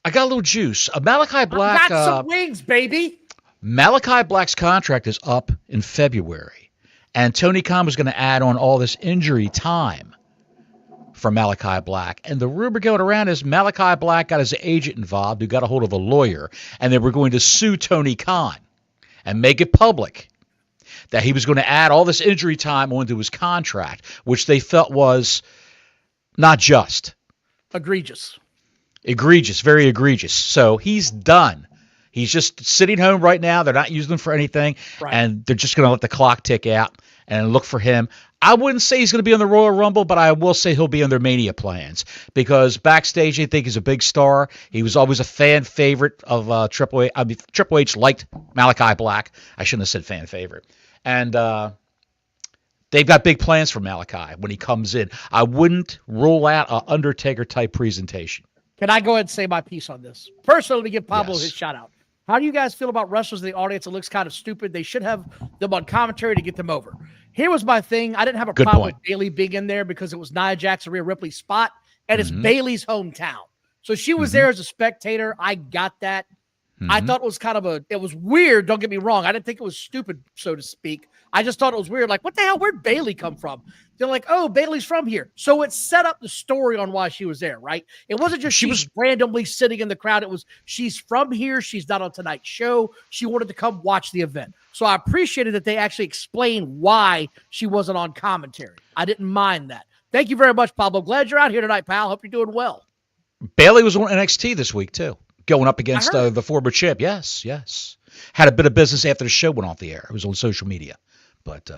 S1: I got a little juice. Malachi Black.
S2: I got some wings, baby.
S1: Malachi Black's contract is up in February, and Tony Khan was going to add on all this injury time for Malachi Black. And the rumor going around is Malachi Black got his agent involved, who got a hold of a lawyer, and they were going to sue Tony Khan and make it public that he was going to add all this injury time onto his contract, which they felt was not just.
S2: Egregious,
S1: very egregious. So he's done. He's just sitting home right now. They're not using him for anything, and they're just going to let the clock tick out and look for him. I wouldn't say he's going to be on the Royal Rumble, but I will say he'll be on their Mania plans, because backstage they think he's a big star. He was always a fan favorite of Triple H. Triple H liked Malachi Black. I shouldn't have said fan favorite. And they've got big plans for Malachi when he comes in. I wouldn't rule out an Undertaker-type presentation.
S2: Can I go ahead and say my piece on this? Personally, to give Pablo his shout-out. How do you guys feel about wrestlers in the audience that looks kind of stupid? They should have them on commentary to get them over. Here was my thing. I didn't have a problem with Bayley being in there because it was Nia Jax and Rhea Ripley's spot, and it's Bayley's hometown. So she was there as a spectator. I got that. I thought it was it was weird. Don't get me wrong. I didn't think it was stupid, so to speak. I just thought it was weird. Like, what the hell? Where'd Bayley come from? They're like, oh, Bayley's from here. So it set up the story on why she was there, right? It wasn't just she was randomly sitting in the crowd. It was she's from here. She's not on tonight's show. She wanted to come watch the event. So I appreciated that they actually explained why she wasn't on commentary. I didn't mind that. Thank you very much, Pablo. Glad you're out here tonight, pal. Hope you're doing well.
S1: Bayley was on NXT this week, too. Going up against the former champ. Yes. Had a bit of business after the show went off the air. It was on social media. But,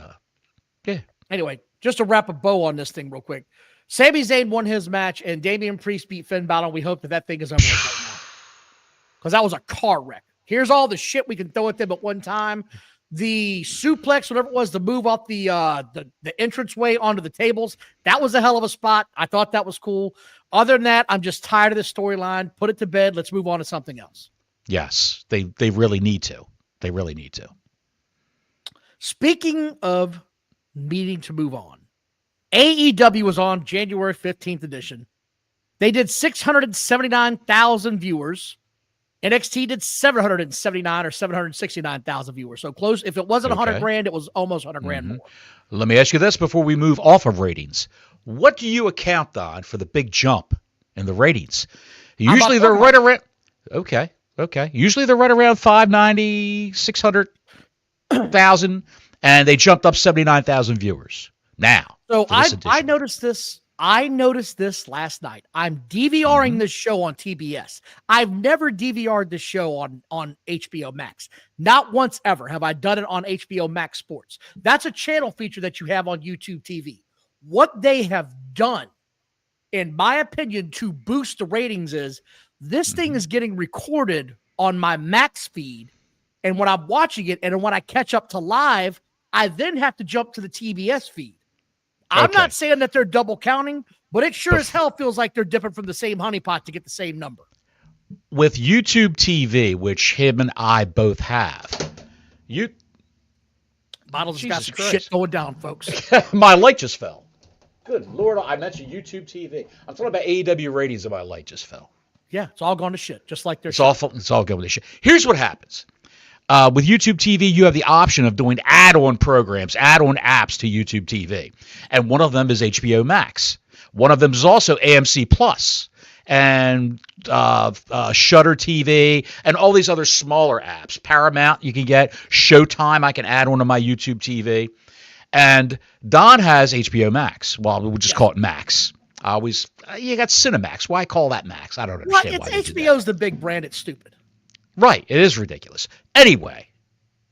S1: yeah.
S2: Anyway, just to wrap a bow on this thing real quick. Sami Zayn won his match, and Damian Priest beat Finn Balor. We hope that thing is over right now. Because that was a car wreck. Here's all the shit we can throw at them at one time. The suplex, whatever it was, the move off the entranceway onto the tables, that was a hell of a spot. I thought that was cool. Other than that, I'm just tired of this storyline. Put it to bed. Let's move on to something else.
S1: Yes, they really need to. They really need to.
S2: Speaking of needing to move on, AEW was on January 15th edition. They did 679,000 viewers. NXT did 779 or 769,000 viewers. So close. If it wasn't 100 grand, it was almost 100 grand more.
S1: Let me ask you this before we move off of ratings. What do you account on for the big jump in the ratings? Usually they're right around. Okay. Usually they're right around 590, 600,000, and they jumped up 79,000 viewers. Now,
S2: so I noticed this. I noticed this last night. I'm DVRing this show on TBS. I've never DVR'd this show on HBO Max. Not once ever have I done it on HBO Max Sports. That's a channel feature that you have on YouTube TV. What they have done, in my opinion, to boost the ratings is this thing is getting recorded on my Max feed. And when I'm watching it and when I catch up to live, I then have to jump to the TBS feed. I'm not saying that they're double counting, but it sure as hell feels like they're dipping from the same honeypot to get the same number.
S1: With YouTube TV, which him and I both have,
S2: Bottles has got
S1: Jesus
S2: some
S1: Christ.
S2: shit going down, folks.
S1: My light just fell. Good Lord, I mentioned YouTube TV. I'm talking about AEW ratings and my light just fell.
S2: Yeah, it's all gone to shit, just like their
S1: It's awful. It's all good with this shit. Here's what happens. With YouTube TV, you have the option of doing add-on programs, add-on apps to YouTube TV. And one of them is HBO Max. One of them is also AMC Plus and Shudder TV and all these other smaller apps. Paramount you can get. Showtime I can add onto my YouTube TV. And Don has HBO Max. Well, we'll just call it Max. You got Cinemax. Why call that Max? I don't understand why they do that.
S2: HBO's the big brand. It's stupid.
S1: Right. It is ridiculous. Anyway,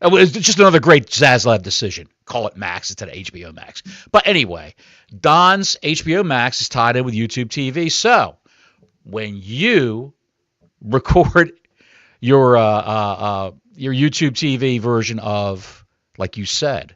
S1: it was just another great Zaslav decision. Call it Max instead of HBO Max. But anyway, Don's HBO Max is tied in with YouTube TV. So when you record your YouTube TV version of, like you said,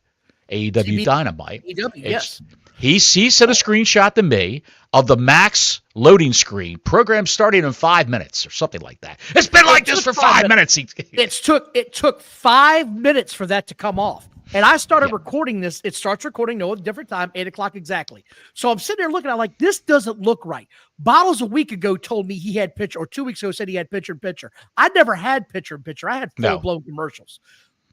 S1: AEW Dynamite,
S2: yes.
S1: He sent a screenshot to me of the Max loading screen, program starting in 5 minutes or something like that. It's been like this for 5 minutes.
S2: It took 5 minutes for that to come off. And I started recording this. It starts recording no different time, 8 o'clock exactly. So I'm sitting there looking at it like, this doesn't look right. Bottles a week ago told me he had picture, or 2 weeks ago said he had picture-in-picture. I never had picture-in-picture. I had full-blown commercials.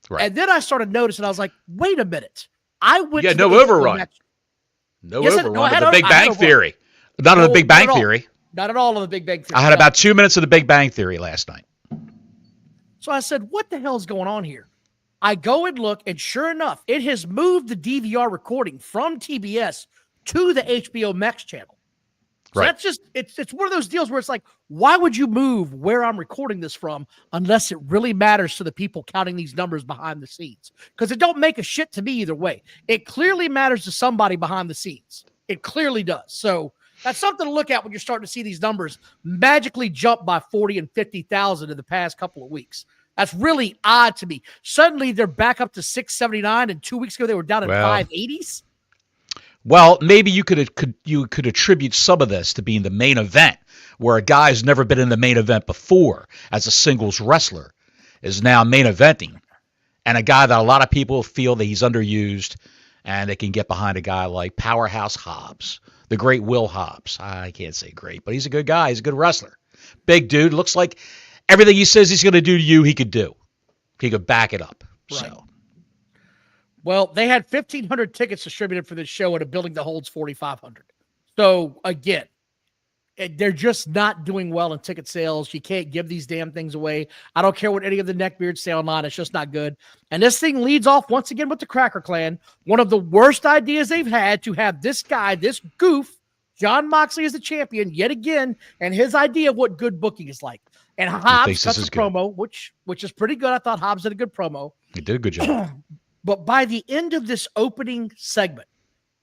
S2: Right. And then I started noticing, I was like, wait a minute. I went to
S1: no overrun. No overrun of the Big Bang Theory. Not of the Big Bang Theory.
S2: Not at all of the Big Bang Theory.
S1: I had about 2 minutes of the Big Bang Theory last night.
S2: So I said, what the hell is going on here? I go and look, and sure enough, it has moved the DVR recording from TBS to the HBO Max channel. So that's just, it's one of those deals where it's like, why would you move where I'm recording this from unless it really matters to the people counting these numbers behind the scenes? Because it don't make a shit to me either way. It clearly matters to somebody behind the scenes. It clearly does. So that's something to look at when you're starting to see these numbers magically jump by 40 and 50,000 in the past couple of weeks. That's really odd to me. Suddenly they're back up to 679, and 2 weeks ago they were down in 580s.
S1: Well, maybe you could attribute some of this to being the main event, where a guy who's never been in the main event before as a singles wrestler is now main eventing, and a guy that a lot of people feel that he's underused, and they can get behind a guy like Powerhouse Hobbs, the great Will Hobbs. I can't say great, but he's a good guy. He's a good wrestler. Big dude. Looks like everything he says he's going to do to you, he could do. He could back it up. Right. So.
S2: Well, they had 1,500 tickets distributed for this show at a building that holds 4,500. So, again, they're just not doing well in ticket sales. You can't give these damn things away. I don't care what any of the Neckbeards say online. It's just not good. And this thing leads off once again with the Cracker Clan. One of the worst ideas they've had to have this guy, this goof, John Moxley as the champion yet again, and his idea of what good booking is like. And Hobbs cuts a promo, which is pretty good. I thought Hobbs did a good promo.
S1: He did a good job.
S2: But by the end of this opening segment,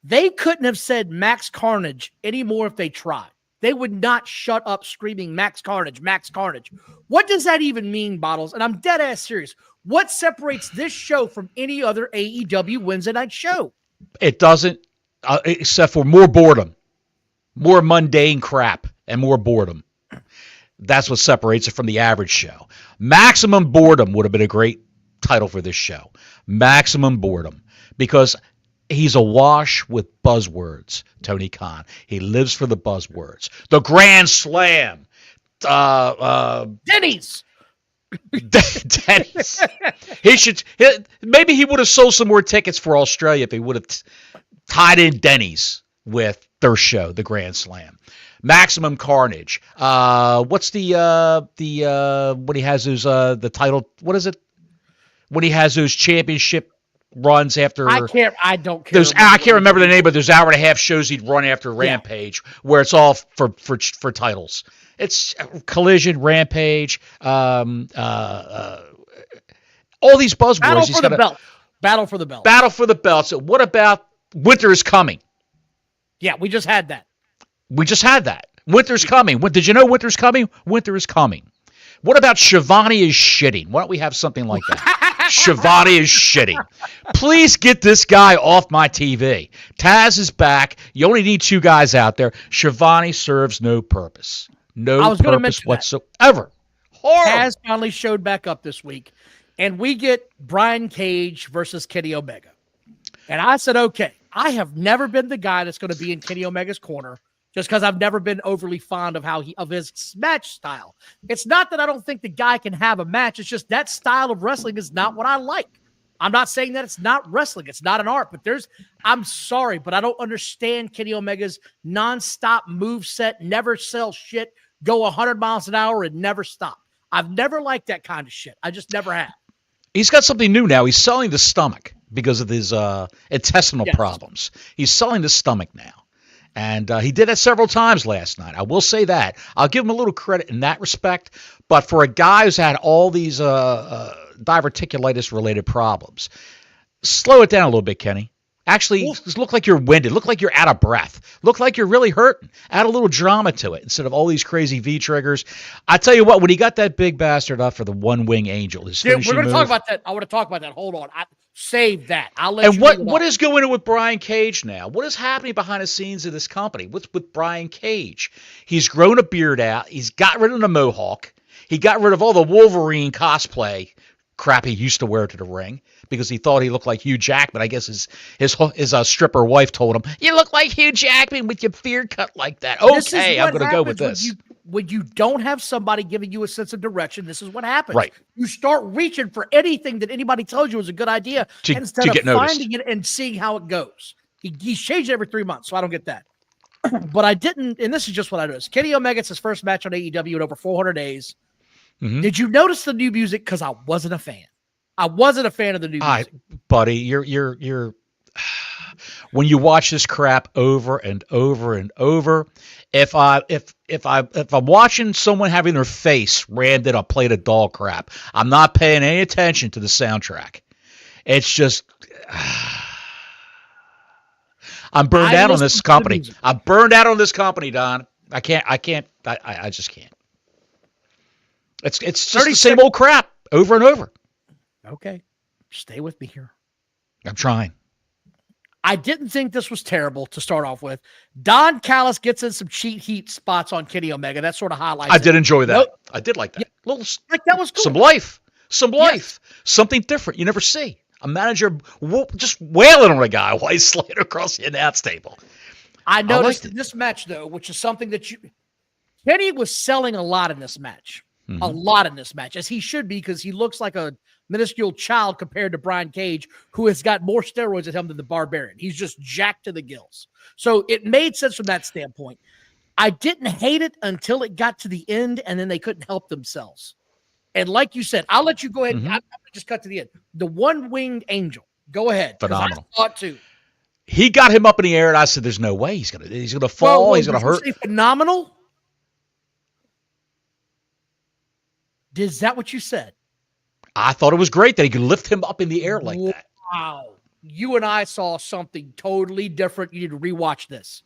S2: they couldn't have said Max Carnage anymore if they tried. They would not shut up screaming Max Carnage, Max Carnage. What does that even mean, Bottles? And I'm dead ass serious. What separates this show from any other AEW Wednesday night show?
S1: It doesn't, except for more boredom, more mundane crap, and more boredom. That's what separates it from the average show. Maximum Boredom would have been a great title for this show. Maximum Boredom. Because he's awash with buzzwords, Tony Khan. He lives for the buzzwords. The Grand Slam.
S2: Denny's.
S1: Denny's. Maybe he would have sold some more tickets for Australia if he would have tied in Denny's with their show, the Grand Slam. Maximum Carnage. What's the when he has his the title? What is it? When he has those championship runs after
S2: I don't care.
S1: I can't remember the name, but there's hour and a half shows he'd run after Rampage, where it's all for titles. It's Collision, Rampage, all these buzzwords.
S2: Battle for the belt. Battle for the belt.
S1: Battle for the belt. So what about Winter is Coming?
S2: Yeah, we just had that.
S1: Winter's coming. Did you know Winter's coming? Winter is coming. What about Shivani is shitting? Why don't we have something like that? Shivani is shitting. Please get this guy off my TV. Taz is back. You only need two guys out there. Shivani serves no purpose. No purpose whatsoever. Horrible.
S2: Taz finally showed back up this week, and we get Brian Cage versus Kenny Omega. And I said, okay, I have never been the guy that's going to be in Kenny Omega's corner just because I've never been overly fond of his match style. It's not that I don't think the guy can have a match. It's just that style of wrestling is not what I like. I'm not saying that it's not wrestling. It's not an art, but I'm sorry, but I don't understand Kenny Omega's nonstop move set, never sell shit, go 100 miles an hour and never stop. I've never liked that kind of shit. I just never have.
S1: He's got something new now. He's selling the stomach because of his intestinal problems. He's selling the stomach now. And he did that several times last night. I will say that. I'll give him a little credit in that respect. But for a guy who's had all these diverticulitis-related problems, slow it down a little bit, Kenny. Actually, look like you're winded. Look like you're out of breath. Look like you're really hurting. Add a little drama to it instead of all these crazy V-triggers. I tell you what, when he got that big bastard up for the one-wing angel, his finishing
S2: we're going to
S1: move,
S2: talk about that. I want to talk about that. Hold on. Save that. I'll let
S1: and
S2: you.
S1: What is going on with Brian Cage now? What is happening behind the scenes of this company? What's with Brian Cage? He's grown a beard out. He's got rid of the mohawk. He got rid of all the Wolverine cosplay crap he used to wear to the ring because he thought he looked like Hugh Jackman. I guess his stripper wife told him, "You look like Hugh Jackman with your beard cut like that." Okay, I'm going to go with this.
S2: When you don't have somebody giving you a sense of direction, this is what happens.
S1: Right.
S2: You start reaching for anything that anybody tells you is a good idea instead of finding it and seeing how it goes. He's changed every 3 months, so I don't get that. But I didn't, and this is just what I noticed. Kenny Omega, it's his first match on AEW in over 400 days. Mm-hmm. Did you notice the new music? Because I wasn't a fan. I wasn't a fan of the new music.
S1: Buddy, you're when you watch this crap over and over and over, if I'm watching someone having their face rammed in a plate of dog crap, I'm not paying any attention to the soundtrack. It's just I'm burned out on this company. I'm burned out on this company, Don. I just can't. It's just the same old crap over and over.
S2: Okay. Stay with me here.
S1: I'm trying.
S2: I didn't think this was terrible to start off with. Don Callis gets in some cheat heat spots on Kenny Omega. That sort of highlights
S1: I did enjoy that. Nope. I did like that.
S2: Yeah. That was cool.
S1: Some life. Yes. Something different you never see. A manager just wailing on a guy while he's sliding across the announce table.
S2: I noticed in this match, though, which is something that Kenny was selling a lot in this match. Mm-hmm. A lot in this match, as he should be, because he looks like a minuscule child compared to Brian Cage, who has got more steroids at him than the Barbarian. He's just jacked to the gills. So it made sense from that standpoint. I didn't hate it until it got to the end, and then they couldn't help themselves. And like you said, I'll let you go ahead. Mm-hmm. I'm just cut to the end. The one-winged angel. Go ahead.
S1: Phenomenal.
S2: I thought too.
S1: He got him up in the air, and I said, "There's no way he's gonna fall. He's gonna hurt."
S2: Say phenomenal. Is that what you said?
S1: I thought it was great that he could lift him up in the air like that.
S2: Wow. You and I saw something totally different. You need to rewatch this.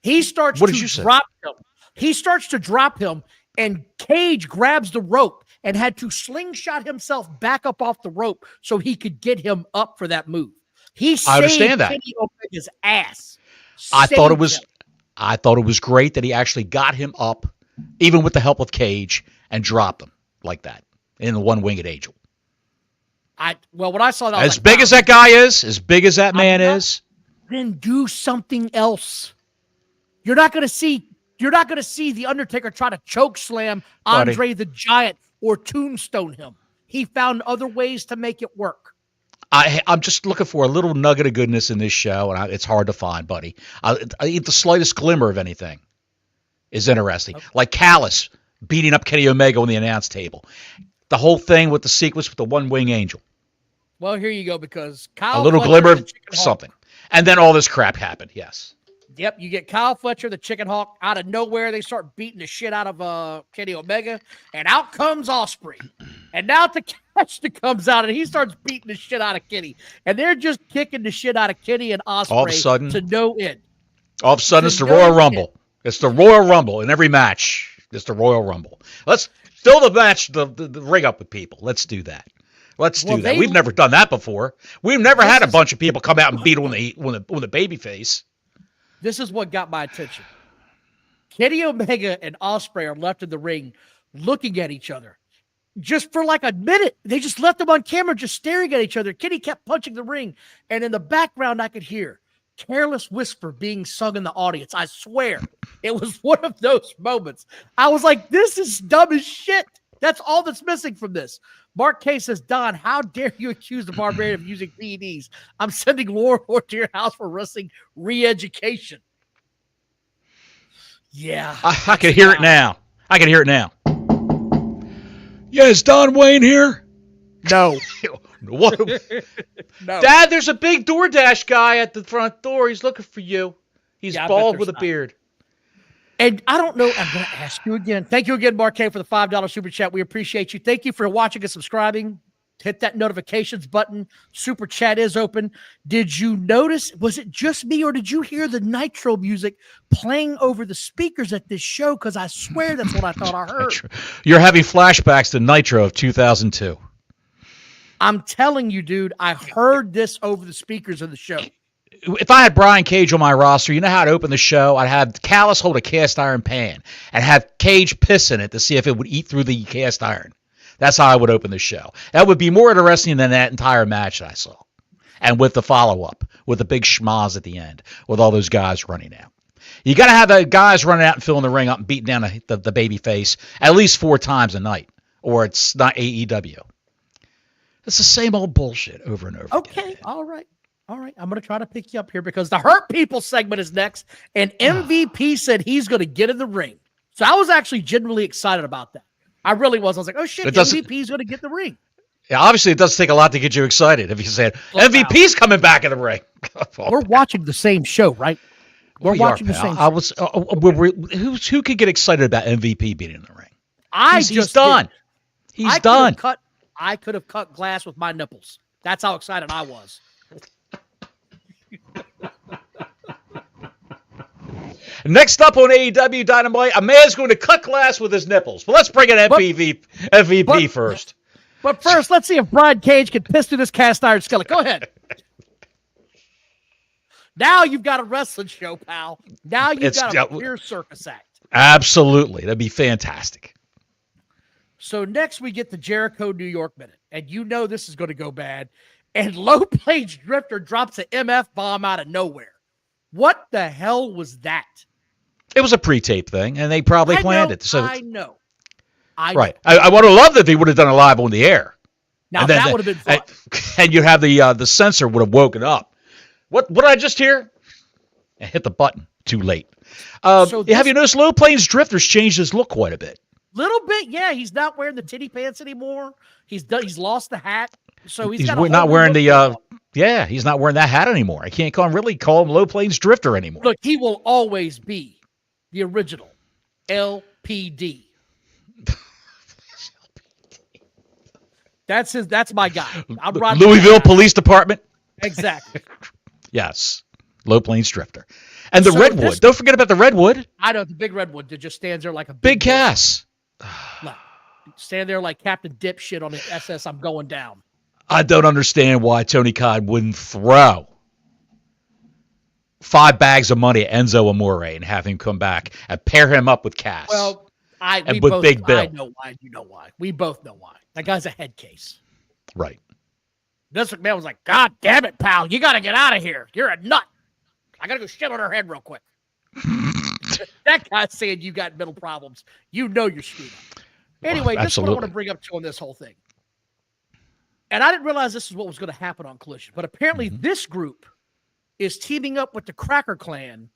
S2: He starts to drop him. He starts to drop him, and Cage grabs the rope and had to slingshot himself back up off the rope so he could get him up for that move. I understand that. Kenny Omega's ass.
S1: I thought it was great that he actually got him up, even with the help of Cage, and dropped him like that in the one-winged angel.
S2: When I saw that,
S1: as big as that guy is, as big as that man is,
S2: then do something else. You're not going to see the Undertaker try to choke slam Andre the Giant or tombstone him. He found other ways to make it work.
S1: I'm just looking for a little nugget of goodness in this show, and it's hard to find, buddy. The slightest glimmer of anything is interesting. Okay. Like Callis beating up Kenny Omega on the announce table. The whole thing with the sequence with the one-wing angel.
S2: Well, here you go, because Kyle
S1: a little Fletcher, glimmer of something. And then all this crap happened, yes.
S2: Yep, you get Kyle Fletcher, the Chicken Hawk, out of nowhere. They start beating the shit out of Kenny Omega, and out comes Ospreay. And now Takeshita comes out, and he starts beating the shit out of Kenny. And they're just kicking the shit out of Kenny and Ospreay
S1: all of a sudden,
S2: to no end.
S1: All of a sudden, it's the Royal Rumble. It's the Royal Rumble in every match. It's the Royal Rumble. Let's fill the match, the ring up with people. Let's do that. Let's do that. We've never done that before. We've never had a bunch of people come out and beat on the baby face.
S2: This is what got my attention. Kenny Omega and Ospreay are left in the ring looking at each other. just for like a minute. They just left them on camera just staring at each other. Kenny kept punching the ring. And in the background, I could hear Careless Whisper being sung in the audience. I swear it was one of those moments. I was like, this is dumb as shit. That's all that's missing from this. Mark K says, Don, how dare you accuse the Barbarian of using PEDs? I'm sending Warlord to your house for wrestling re-education. Yeah.
S1: I can hear it now. I can hear it now. Yeah, is Don Wayne here?
S2: No.
S1: What?
S2: No.
S1: Dad, there's a big DoorDash guy at the front door. He's looking for you. He's bald with a beard.
S2: And I don't know. I'm going to ask you again. Thank you again, Mark K, for the $5 super chat. We appreciate you. Thank you for watching and subscribing. Hit that notifications button. Super chat is open. Did you notice, was it just me or did you hear the Nitro music playing over the speakers at this show? Because I swear that's what I thought I heard.
S1: You're having flashbacks to Nitro of 2002.
S2: I'm telling you, dude, I heard this over the speakers of the show.
S1: If I had Brian Cage on my roster, you know how I'd open the show? I'd have Callis hold a cast iron pan and have Cage piss in it to see if it would eat through the cast iron. That's how I would open the show. That would be more interesting than that entire match that I saw. And with the follow-up, with the big schmaz at the end, with all those guys running out. You got to have the guys running out and filling the ring up and beating down the baby face at least 4 times a night, or it's not AEW. It's the same old bullshit over and over again.
S2: Okay, all right. I'm going to try to pick you up here because the Hurt People segment is next, and MVP said he's going to get in the ring. So I was actually genuinely excited about that. I really was. I was like, oh, shit, MVP's going to get the ring.
S1: Yeah, obviously it does take a lot to get you excited if you said, MVP's coming back in the ring.
S2: We're watching the same show, right? We're watching the same show.
S1: Who could get excited about MVP being in the ring?
S2: He's
S1: done. He's done.
S2: I could have cut glass with my nipples. That's how excited I was.
S1: Next up on AEW Dynamite, a man's going to cut glass with his nipples. But let's bring in MVP first.
S2: But first, let's see if Brian Cage can piss through this cast iron skillet. Go ahead. Now you've got a wrestling show, pal. Now you've got a pure circus act.
S1: Absolutely. That'd be fantastic.
S2: So next we get the Jericho New York Minute. And you know this is going to go bad. And Low Plains Drifter drops an MF bomb out of nowhere. What the hell was that?
S1: It was a pre-tape thing, and they probably planned it. So
S2: I know.
S1: Right. I would have loved if they would have done it live on the air.
S2: Now that would have been fun.
S1: And you have the censor would have woken up. What did I just hear? And hit the button. Too late. Have you noticed Low Plains Drifter's changed his look quite a bit?
S2: Little bit, yeah. He's not wearing the titty pants anymore. He's lost the hat. So he's got
S1: not wearing he's not wearing that hat anymore. I can't call him Low Plains Drifter anymore.
S2: Look, he will always be the original LPD. That's my guy.
S1: Louisville Police Department.
S2: Exactly.
S1: Yes. Low Plains Drifter. And the Redwood. Don't forget about the Redwood.
S2: I know, the big Redwood that just stands there like a
S1: big Cass.
S2: Stand there like Captain Dipshit on the SS I'm going down.
S1: I don't understand why Tony Khan wouldn't throw 5 bags of money at Enzo Amore and have him come back and pair him up with Cass.
S2: Well,
S1: Big Bill.
S2: I know why. You know why. We both know why. That guy's a head case.
S1: Right.
S2: This McMahon was like, God damn it, pal. You got to get out of here. You're a nut. I got to go shit on her head real quick. That guy's saying you got mental problems. You know you're screwed up. Anyway, this is what I want to bring up to on this whole thing. And I didn't realize this is what was going to happen on Collision. But apparently this group is teaming up with the Cracker Clan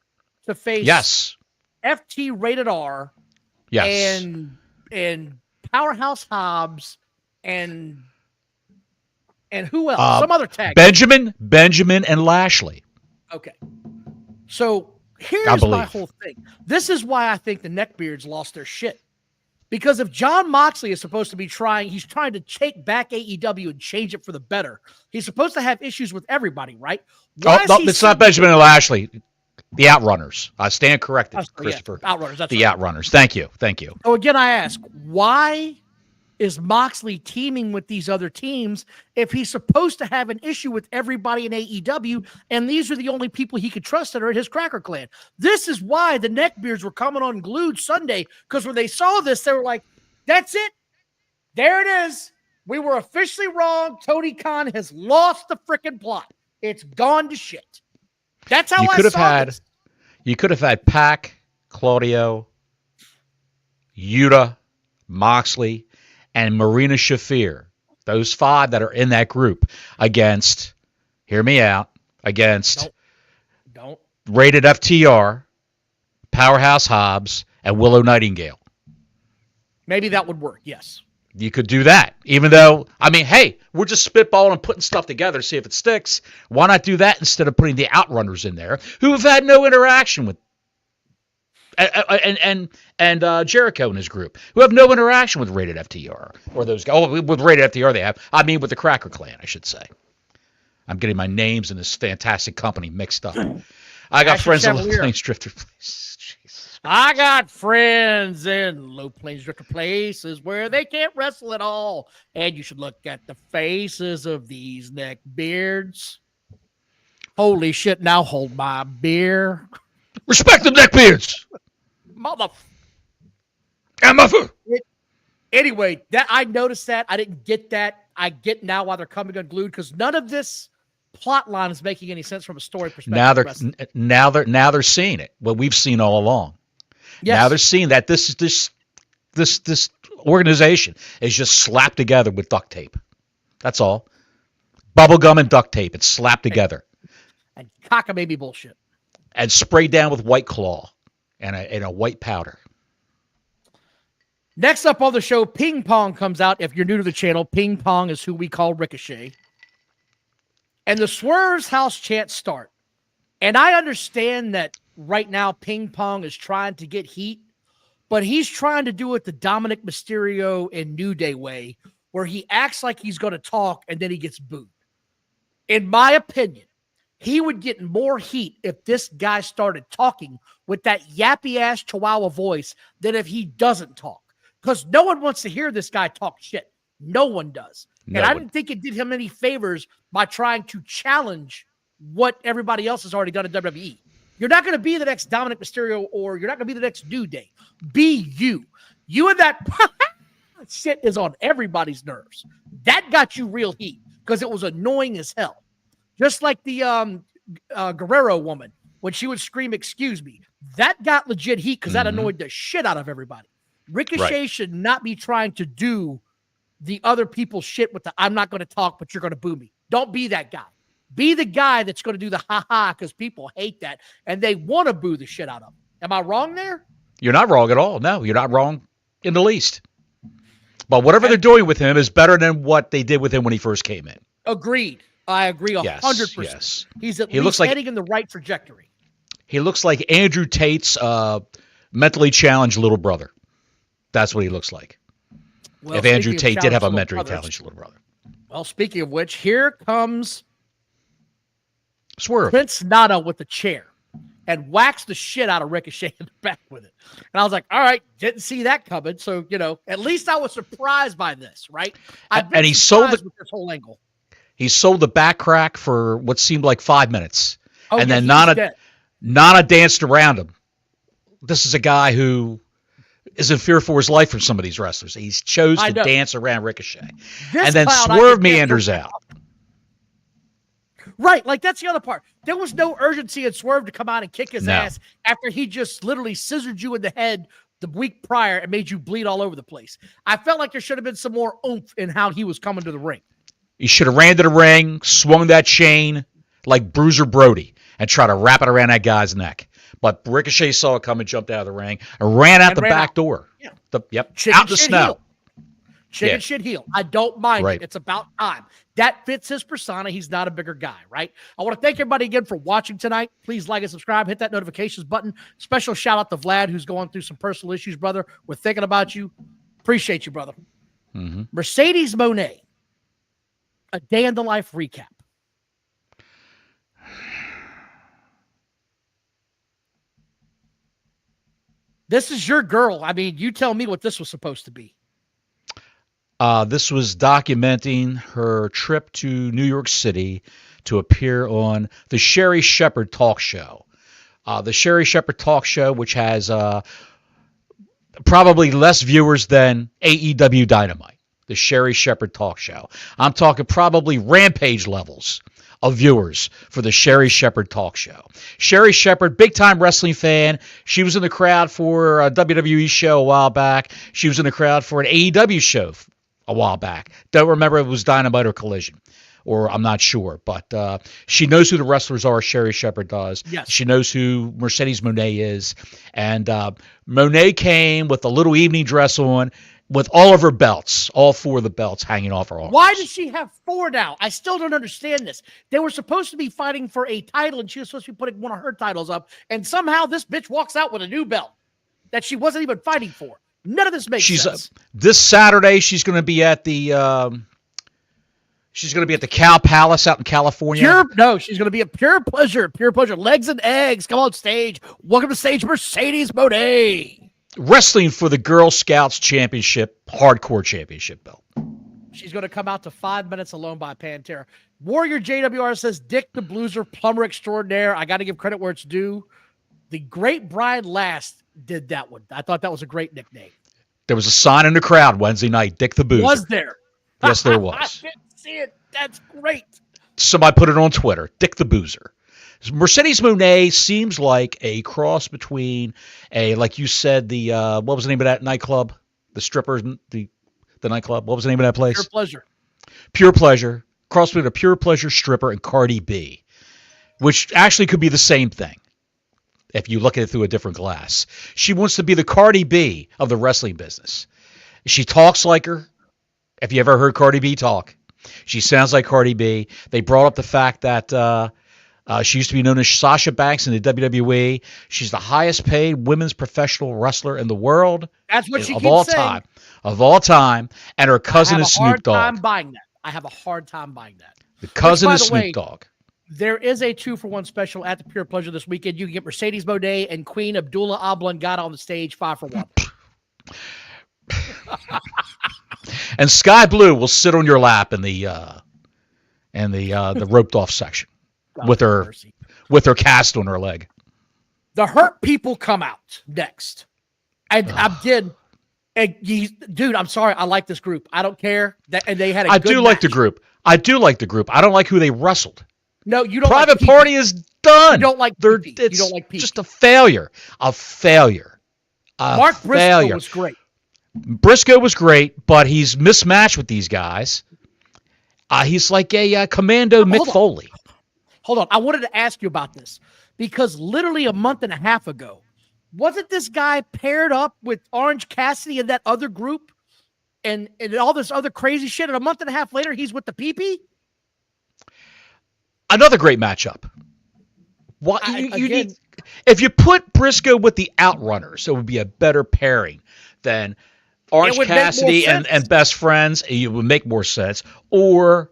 S2: to face FT Rated R and Powerhouse Hobbs and who else? Some other tag.
S1: Benjamin, and Lashley.
S2: Okay. So here's my whole thing. This is why I think the Neckbeards lost their shit. Because if John Moxley is supposed to be he's trying to take back AEW and change it for the better. He's supposed to have issues with everybody, right?
S1: It's not Benjamin and Lashley. The Outrunners. I stand corrected, Christopher.
S2: Outrunners. That's
S1: the Outrunners. Thank you.
S2: So again, I ask, why is Moxley teaming with these other teams if he's supposed to have an issue with everybody in AEW, and these are the only people he could trust that are in his Cracker Clan? This is why the Neckbeards were coming unglued Sunday, because when they saw this, they were like, that's it. There it is. We were officially wrong. Tony Khan has lost the freaking plot. It's gone to shit. That's how I saw this.
S1: You could have had Pac, Claudio, Yuta, Moxley, and Marina Shafir. Those 5 that are in that group against, hear me out, against
S2: don't.
S1: Rated FTR, Powerhouse Hobbs, and Willow Nightingale.
S2: Maybe that would work, yes.
S1: You could do that, even though, I mean, hey, we're just spitballing and putting stuff together to see if it sticks. Why not do that instead of putting the Outrunners in there, who have had no interaction with, and Jericho and his group, who have no interaction with Rated FTR, or those guys. Oh, with Rated FTR they have. I mean, with the Cracker Clan, I should say. I'm getting my names in this fantastic company mixed up. I got friends in Low Plains Drifter places.
S2: I got friends in Low Plains Drifter places where they can't wrestle at all. And you should look at the faces of these neckbeards. Holy shit, now hold my beer.
S1: Respect the neckbeards.
S2: Anyway, that I noticed that. I didn't get that. I get now why they're coming unglued, because none of this plot line is making any sense from a story perspective.
S1: Now they're seeing it. What we've seen all along. Yes. Now they're seeing that this organization is just slapped together with duct tape. That's all. Bubble gum and duct tape. It's slapped together.
S2: And cockamamie bullshit.
S1: And sprayed down with White Claw and a white powder.
S2: Next up on the show, Ping Pong comes out. If you're new to the channel, Ping Pong is who we call Ricochet. And the Swerve's house chants start. And I understand that right now Ping Pong is trying to get heat, but he's trying to do it the Dominic Mysterio and New Day way, where he acts like he's going to talk and then he gets booed. In my opinion, he would get more heat if this guy started talking with that yappy-ass chihuahua voice than if he doesn't talk. Because no one wants to hear this guy talk shit. No one does. And I didn't think it did him any favors by trying to challenge what everybody else has already done in WWE. You're not going to be the next Dominic Mysterio, or you're not going to be the next New Day. Be you. You and that shit is on everybody's nerves. That got you real heat because it was annoying as hell. Just like the Guerrero woman, when she would scream, "Excuse me." That got legit heat because that annoyed the shit out of everybody. Ricochet should not be trying to do the other people's shit with the "I'm not going to talk, but you're going to boo me." Don't be that guy. Be the guy that's going to do the ha-ha, because people hate that, and they want to boo the shit out of him. Am I wrong there?
S1: You're not wrong at all. No, you're not wrong in the least. But whatever they're doing with him is better than what they did with him when he first came in.
S2: Agreed. I agree 100%.
S1: Yes.
S2: He's at least heading in the right trajectory.
S1: He looks like Andrew Tate's mentally challenged little brother. That's what he looks like. Well, if Andrew Tate did have a mentally challenged little brother.
S2: Well, speaking of which, here comes
S1: Swerve.
S2: Prince Nana with the chair and whacks the shit out of Ricochet in the back with it. And I was like, all right, didn't see that coming. So, at least I was surprised by this, right?
S1: And he sold
S2: with this whole angle.
S1: He sold the back crack for what seemed like 5 minutes.
S2: Oh,
S1: and then Nana danced around him. This is a guy who is in fear for his life from some of these wrestlers. He's chose to dance around Ricochet. And then Swerve meanders out.
S2: Right, like that's the other part. There was no urgency in Swerve to come out and kick his ass after he just literally scissored you in the head the week prior and made you bleed all over the place. I felt like there should have been some more oomph in how he was coming to the ring.
S1: He should have ran to the ring, swung that chain like Bruiser Brody, and tried to wrap it around that guy's neck. But Ricochet saw it coming, jumped out of the ring, and ran out the back door. Yeah. Out the snow.
S2: Chicken shit heel. I don't mind it. It's about time. That fits his persona. He's not a bigger guy, right? I want to thank everybody again for watching tonight. Please like and subscribe. Hit that notifications button. Special shout out to Vlad, who's going through some personal issues, brother. We're thinking about you. Appreciate you, brother. Mercedes Moné. A day in the life recap. This is your girl. I mean, you tell me what this was supposed to be.
S1: This was documenting her trip to New York City to appear on the Sherry Shepherd Talk Show. The Sherry Shepherd Talk Show, which has probably less viewers than AEW Dynamite. the Sherry Shepherd talk show. I'm talking probably Rampage levels of viewers for the Sherry Shepherd talk show. Sherry Shepherd, big-time wrestling fan. She was in the crowd for a WWE show a while back. She was in the crowd for an AEW show a while back. Don't remember if it was Dynamite or Collision, or I'm not sure. But she knows who the wrestlers are, Sherry Shepherd does.
S2: Yes.
S1: She knows who Mercedes Moné is. And Moné came with a little evening dress on, with all of her belts, all 4 of the belts hanging off her arms.
S2: Why does she have 4 now? I still don't understand this. They were supposed to be fighting for a title, and she was supposed to be putting one of her titles up, and somehow this bitch walks out with a new belt that she wasn't even fighting for. None of this makes sense.
S1: This Saturday, she's going to be at the Cow Palace out in California.
S2: She's going to be a Pure Pleasure. Legs and eggs. Come on stage. Welcome to stage, Mercedes Moné.
S1: Wrestling for the Girl Scouts Championship, Hardcore Championship belt.
S2: She's going to come out to 5 minutes alone by Pantera. Warrior JWR says, Dick the Blueser, plumber extraordinaire. I got to give credit where it's due. The great Brian Last did that one. I thought that was a great nickname.
S1: There was a sign in the crowd Wednesday night, Dick the Boozer.
S2: Was there?
S1: Yes, there was.
S2: I didn't see it. That's great.
S1: Somebody put it on Twitter, Dick the Boozer. Mercedes Moné seems like a cross between like you said, the what was the name of that nightclub? The strippers, the nightclub. What was the name of that place?
S2: Pure Pleasure.
S1: Pure Pleasure. Cross between a Pure Pleasure stripper and Cardi B, which actually could be the same thing if you look at it through a different glass. She wants to be the Cardi B of the wrestling business. She talks like her. If you ever heard Cardi B talk, she sounds like Cardi B. They brought up the fact that she used to be known as Sasha Banks in the WWE. She's the highest paid women's professional wrestler in the world.
S2: That's what she
S1: of
S2: keeps
S1: all
S2: saying.
S1: time. Of all time. And her cousin is Snoop Dogg.
S2: I have a hard time buying that.
S1: The cousin is Snoop Dogg.
S2: There is a 2-for-1 special at the Pure Pleasure this weekend. You can get Mercedes Moné and Queen Abdullah Oblongata on the stage 5-for-1.
S1: And Sky Blue will sit on your lap in the roped off section with her cast on her leg.
S2: The Hurt People come out next. And dude, I'm sorry. I like this group. I don't care. And they had a good match.
S1: Like the group. I do like the group. I don't like who they wrestled.
S2: No, you don't.
S1: Private
S2: like
S1: Party is done.
S2: You don't like PP. You don't like PP.
S1: Just a failure.
S2: Mark Briscoe was great.
S1: Briscoe was great, but he's mismatched with these guys. He's like a commando Mick Foley.
S2: Hold on. I wanted to ask you about this because literally a month and a half ago, wasn't this guy paired up with Orange Cassidy and that other group and all this other crazy shit? And a month and a half later, he's with the PP?
S1: Another great matchup. What you need, if you put Briscoe with the Outrunners, it would be a better pairing than Orange Cassidy and Best Friends. It would make more sense. Or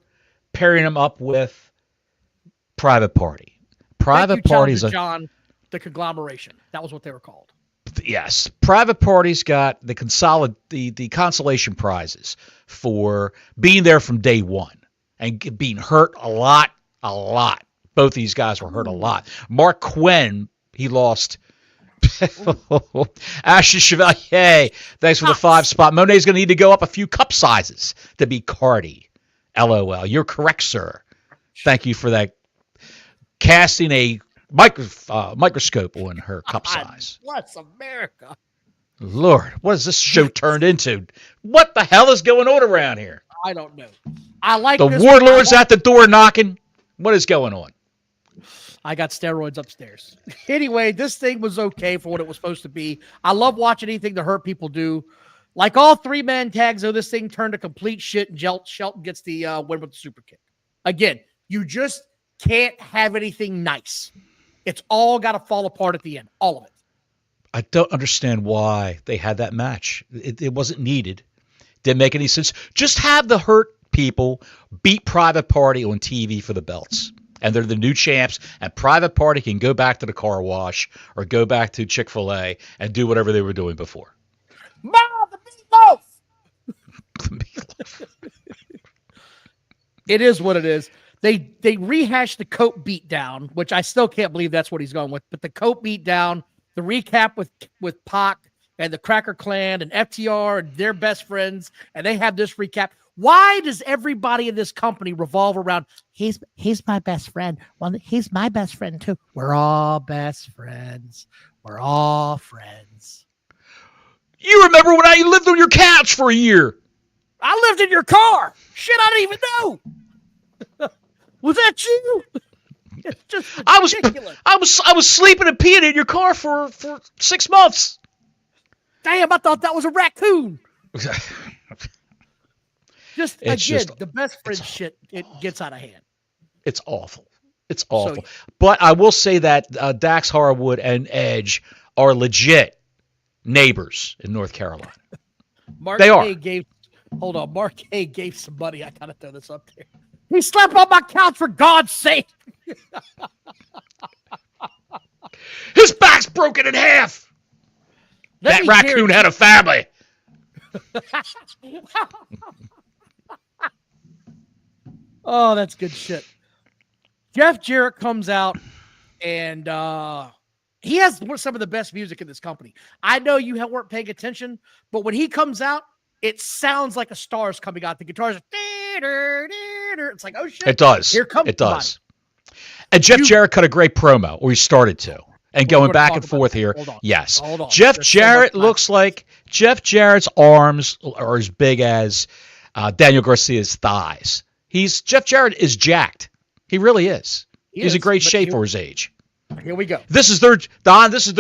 S1: pairing them up with Private Party. Private Party's
S2: the conglomeration. That was what they were called.
S1: Yes. Private Party's got the consolation prizes for being there from day one and being hurt a lot. Both these guys were hurt a lot. Mark Quinn, he lost. Ashton Chevalier, thanks for the 5 spot. Monet's going to need to go up a few cup sizes to be Cardi. LOL. You're correct, sir. Thank you for that. Casting a microscope on her cup size.
S2: Bless America.
S1: Lord, what has this show turned into? What the hell is going on around here?
S2: I don't know. I like
S1: the warlord's at the door knocking. What is going on?
S2: I got steroids upstairs. Anyway, this thing was okay for what it was supposed to be. I love watching anything the Hurt People do. Like all 3-man tags, though, this thing turned to complete shit, and Shelton gets the win with the super kick. Again, you just can't have anything nice. It's all got to fall apart at the end. All of it.
S1: I don't understand why they had that match. It wasn't needed. Didn't make any sense. Just have the Hurt People beat Private Party on TV for the belts. And they're the new champs, and Private Party can go back to the car wash or go back to Chick-fil-A and do whatever they were doing before.
S2: Mom, the meatloaf! It is what it is. They rehashed the Cope beatdown, which I still can't believe that's what he's going with. But the Cope beatdown, the recap with Pac, and the Cracker Clan and FTR and their best friends, and they have this recap. Why does everybody in this company revolve around, he's my best friend. Well, he's my best friend too. We're all best friends. We're all friends.
S1: You remember when I lived on your couch for a year?
S2: I lived in your car. Shit, I didn't even know. Was that you? It's just ridiculous.
S1: I was sleeping and peeing in your car for 6 months.
S2: Damn, I thought that was a raccoon. The best friend shit, it gets out of hand.
S1: It's awful. It's awful. But I will say that Dax Harwood and Edge are legit neighbors in North Carolina.
S2: Mark A gave some money. I gotta throw this up there. He slept on my couch, for God's sake.
S1: His back's broken in half. That raccoon had a family.
S2: Oh, that's good shit. Jeff Jarrett comes out, and he has some of the best music in this company. I know you weren't paying attention, but when he comes out, it sounds like a star's coming out. The guitars are... It's like, oh shit.
S1: It does.
S2: Here comes
S1: it does. And Jeff Jarrett cut a great promo, or he started to. And going back and forth here, yes. Jeff Jarrett looks like Jeff Jarrett's arms are as big as Daniel Garcia's thighs. Jeff Jarrett is jacked. He really is. He's in great shape for his age.
S2: Here we go.
S1: This is their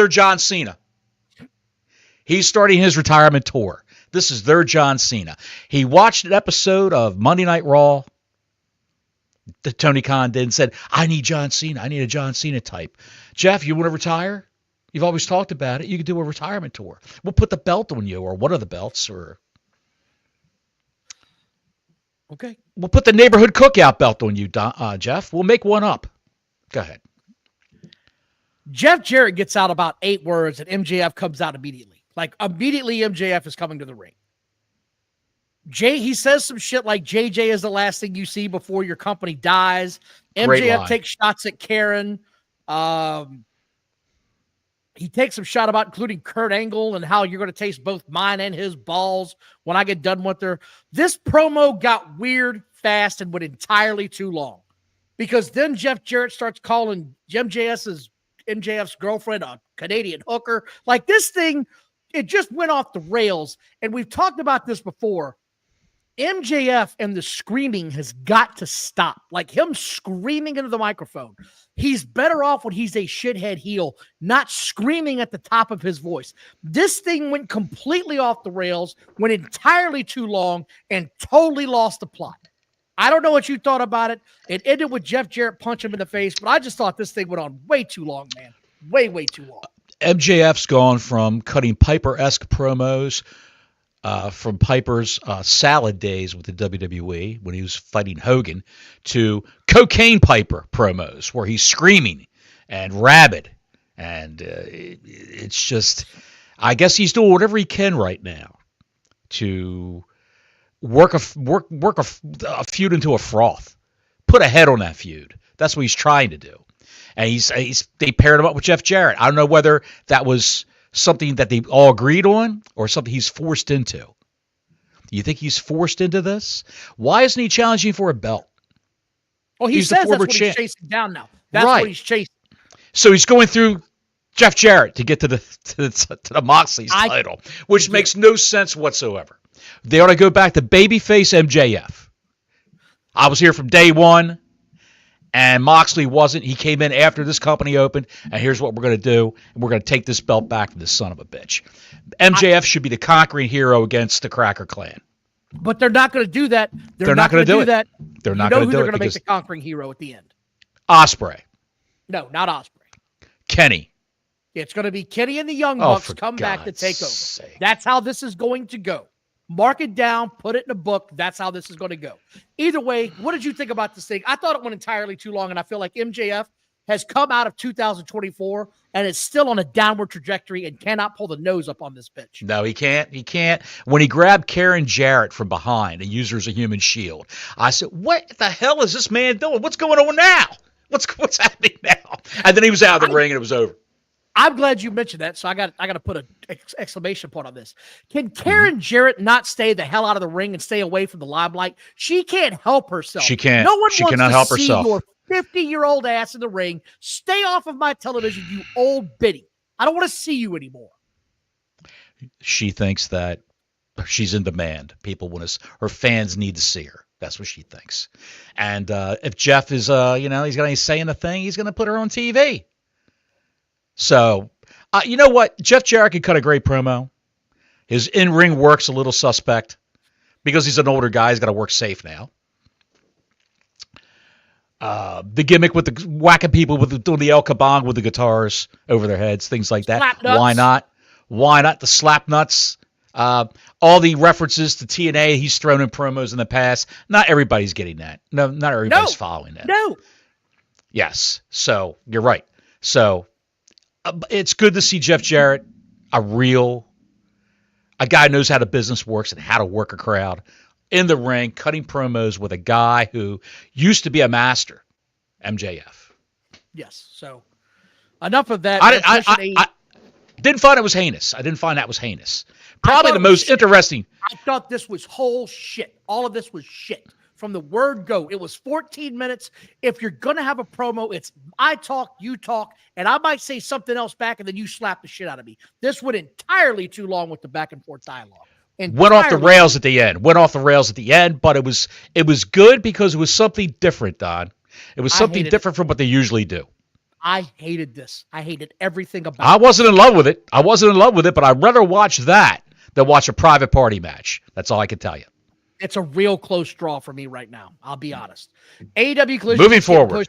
S1: John Cena. He's starting his retirement tour. This is their John Cena. He watched an episode of Monday Night Raw that Tony Khan did and said, I need John Cena. I need a John Cena type. Jeff, you want to retire? You've always talked about it. You could do a retirement tour. We'll put the belt on you, or one of the belts, or...
S2: Okay.
S1: We'll put the neighborhood cookout belt on you, Jeff. We'll make one up. Go ahead.
S2: Jeff Jarrett gets out about 8 words, and MJF comes out immediately. Like, immediately MJF is coming to the ring. He says some shit like JJ is the last thing you see before your company dies. MJF takes shots at Karen. He takes some shot about including Kurt Angle and how you're going to taste both mine and his balls when I get done with her. This promo got weird fast and went entirely too long, because then Jeff Jarrett starts calling MJF's girlfriend a Canadian hooker. Like, this thing, it just went off the rails. And we've talked about this before. MJF and the screaming has got to stop. Like, him screaming into the microphone. He's better off when he's a shithead heel, not screaming at the top of his voice. This thing went completely off the rails, went entirely too long, and totally lost the plot. I don't know what you thought about it. It ended with Jeff Jarrett punching him in the face, but I just thought this thing went on way too long, man. Way, way too long.
S1: MJF's gone from cutting Piper-esque promos from Piper's salad days with the WWE when he was fighting Hogan to cocaine Piper promos where he's screaming and rabid. And it's just, I guess he's doing whatever he can right now to work a feud into a froth. Put a head on that feud. That's what he's trying to do. And they paired him up with Jeff Jarrett. I don't know whether that was something that they all agreed on or something he's forced into. Do you think he's forced into this? Why isn't he challenging for a belt?
S2: Well, he says that's what he's chasing down now. That's what he's chasing.
S1: So he's going through Jeff Jarrett to get to the Moxley's title, which makes no sense whatsoever. They ought to go back to babyface MJF. I was here from day one. And Moxley wasn't. He came in after this company opened, and here's what we're going to do. And we're going to take this belt back from this son of a bitch. MJF should be the conquering hero against the Cracker Clan.
S2: But they're not going to do that. They're not going to do that. They're not going to do it. They're going to make the conquering hero at the end.
S1: Ospreay.
S2: No, not Ospreay.
S1: Kenny.
S2: It's going to be Kenny and the Young Bucks come back to take over. That's how this is going to go. Mark it down, put it in a book. That's how this is going to go. Either way, what did you think about this thing? I thought it went entirely too long, and I feel like MJF has come out of 2024 and is still on a downward trajectory and cannot pull the nose up on this bitch.
S1: No, he can't. He can't. When he grabbed Karen Jarrett from behind and used her as a human shield, I said, what the hell is this man doing? What's going on now? What's happening now? And then he was out of the ring and it was over.
S2: I'm glad you mentioned that. So I got to put an exclamation point on this. Can Karen Jarrett not stay the hell out of the ring and stay away from the limelight? She can't help herself.
S1: She can't.
S2: No one
S1: she
S2: wants
S1: cannot
S2: to
S1: help
S2: see
S1: herself.
S2: your 50-year-old ass in the ring. Stay off of my television, you old biddy. I don't want to see you anymore.
S1: She thinks that she's in demand. People want to. Her fans need to see her. That's what she thinks. And if Jeff is, he's going to say a thing, he's going to put her on TV. So, you know what? Jeff Jarrett could cut a great promo. His in-ring work's a little suspect because he's an older guy. He's got to work safe now. The gimmick with the whacking people with doing the El Kabong with the guitars over their heads, things like that.
S2: Slap nuts.
S1: Why not? Why not the slap nuts? All the references to TNA he's thrown in promos in the past. Not everybody's getting that. No, not everybody's following that.
S2: No.
S1: Yes. So you're right. So it's good to see Jeff Jarrett, a guy who knows how the business works and how to work a crowd in the ring, cutting promos with a guy who used to be a master, MJF.
S2: Yes. So enough of that.
S1: I didn't find it was heinous. I didn't find that was heinous. Probably the most interesting.
S2: I thought this was whole shit. All of this was shit. From the word go, it was 14 minutes. If you're going to have a promo, it's I talk, you talk, and I might say something else back, and then you slap the shit out of me. This went entirely too long with the back and forth dialogue.
S1: Went off the rails at the end. But it was good because it was something different, Don. It was something different from what they usually do.
S2: I hated this. I hated everything about it.
S1: I wasn't in love with it, but I'd rather watch that than watch a private party match. That's all I can tell you.
S2: It's a real close draw for me right now. I'll be honest. AEW Collision.
S1: Moving forward.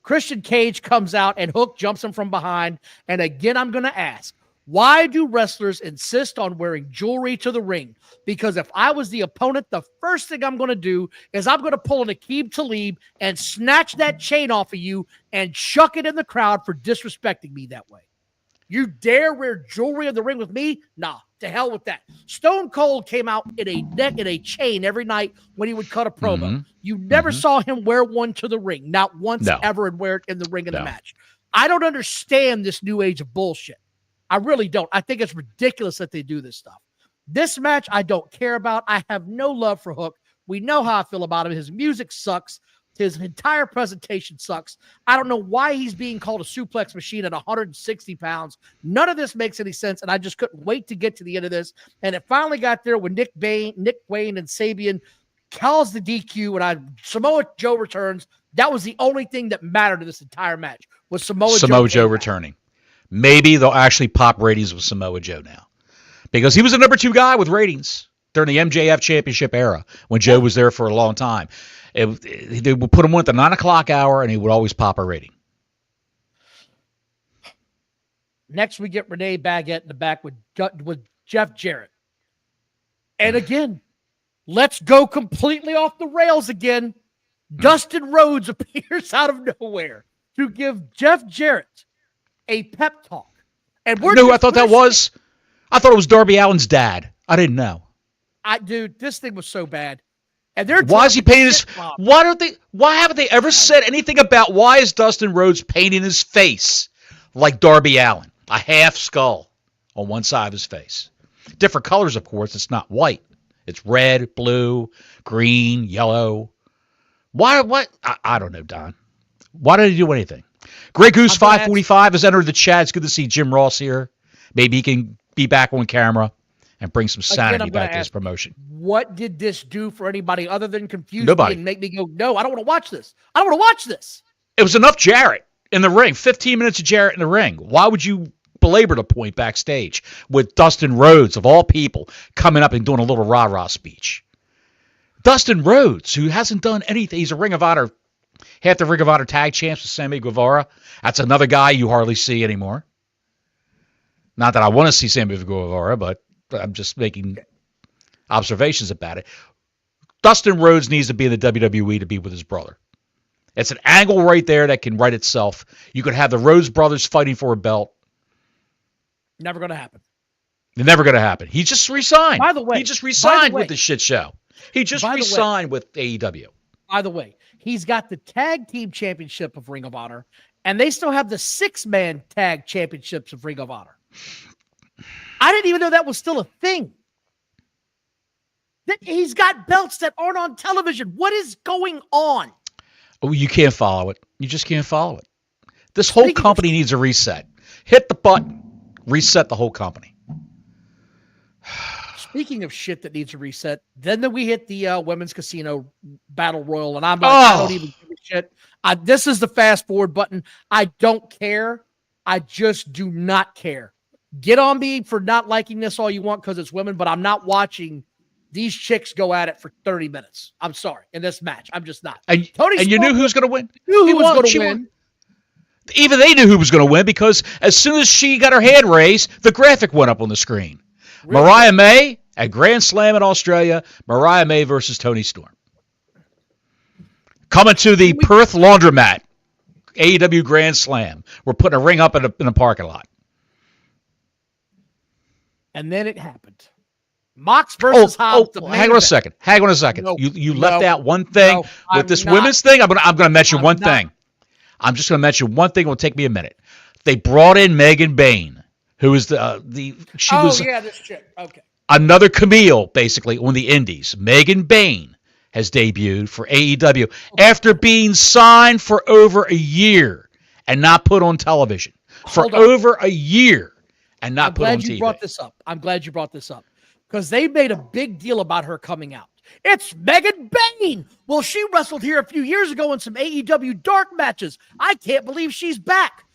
S2: Christian Cage comes out and Hook jumps him from behind. And again, I'm going to ask, why do wrestlers insist on wearing jewelry to the ring? Because if I was the opponent, the first thing I'm going to do is I'm going to pull an Aqib Talib and snatch that chain off of you and chuck it in the crowd for disrespecting me that way. You dare wear jewelry in the ring with me? Nah, to hell with that. Stone Cold came out in a neck and a chain every night when he would cut a promo.
S1: Mm-hmm.
S2: You never saw him wear one to the ring, not once ever, and wear it in the ring in the match. I don't understand this new age of bullshit. I really don't. I think it's ridiculous that they do this stuff. This match, I don't care about. I have no love for Hook. We know how I feel about him. His music sucks. His entire presentation sucks. I don't know why he's being called a suplex machine at 160 pounds. None of this makes any sense, and I just couldn't wait to get to the end of this. And it finally got there when Nick Wayne, and Sabian calls the DQ, and Samoa Joe returns. That was the only thing that mattered in this entire match, was Samoa Joe
S1: returning. Maybe they'll actually pop ratings with Samoa Joe now, because he was the number 2 guy with ratings during the MJF Championship era when Joe was there for a long time. They would put him on at the 9 o'clock hour, and he would always pop a rating.
S2: Next, we get Renee Baguette in the back with Jeff Jarrett. And again, let's go completely off the rails again. Dustin Rhodes appears out of nowhere to give Jeff Jarrett a pep talk. And
S1: you know who I thought that was? I thought it was Darby Allin's dad. I didn't know.
S2: Dude, this thing was so bad. And
S1: why is he painting his? Why haven't they ever said anything about why is Dustin Rhodes painting his face like Darby Allin? A half skull on one side of his face. Different colors, of course. It's not white. It's red, blue, green, yellow. Why? What? I don't know, Don. Why did he do anything? Grey Goose 545 has entered the chat. It's good to see Jim Ross here. Maybe he can be back on camera and bring some sanity back to this promotion.
S2: What did this do for anybody other than confuse
S1: Nobody.
S2: me and make me go, no, I don't want to watch this. I don't want to watch this.
S1: It was enough Jarrett in the ring. 15 minutes of Jarrett in the ring. Why would you belabor the point backstage with Dustin Rhodes, of all people, coming up and doing a little rah-rah speech? Dustin Rhodes, who hasn't done anything. He's a Ring of Honor, half the Ring of Honor tag champs with Sammy Guevara. That's another guy you hardly see anymore. Not that I want to see Sammy Guevara, but I'm just making observations about it. Dustin Rhodes needs to be in the WWE to be with his brother. It's an angle right there that can write itself. You could have the Rhodes brothers fighting for a belt.
S2: Never going to happen.
S1: Never going to happen. He just resigned.
S2: By the way,
S1: he just resigned with the shit show. He just resigned with AEW.
S2: By the way, he's got the tag team championship of Ring of Honor, And they still have the 6-man tag championships of Ring of Honor. I didn't even know that was still a thing. That he's got belts that aren't on television. What is going on?
S1: Oh, you can't follow it. You just can't follow it. This whole company needs a reset. Hit the button. Reset the whole company.
S2: Speaking of shit that needs a reset, then we hit the women's casino battle royal, and I'm like, I don't even give a shit. This is the fast forward button. I don't care. I just do not care. Get on me for not liking this all you want because it's women, but I'm not watching these chicks go at it for 30 minutes. I'm sorry. In this match, I'm just not.
S1: And you knew who was going to win?
S2: Knew who was going to win.
S1: Even they knew who was going to win because as soon as she got her hand raised, the graphic went up on the screen. Really? Mariah May at Grand Slam in Australia. Mariah May versus Toni Storm. Coming to the Perth Laundromat. AEW Grand Slam. We're putting a ring up in a parking lot.
S2: And then it happened. Mox versus Hobbs.
S1: Hang on a second. No, you left out one thing with this women's thing. I'm going to mention one thing. I'm just going to mention one thing. It will take me a minute. They brought in Megan Bain, who is this chick. Okay. Another Camille, basically, on the Indies. Megan Bain has debuted for AEW after being signed for over a year and not put on television. Over a year and not put on TV.
S2: I'm glad you brought this up because they made a big deal about her coming out. It's Megan Bain. Well, she wrestled here a few years ago in some AEW dark matches. I can't believe she's back.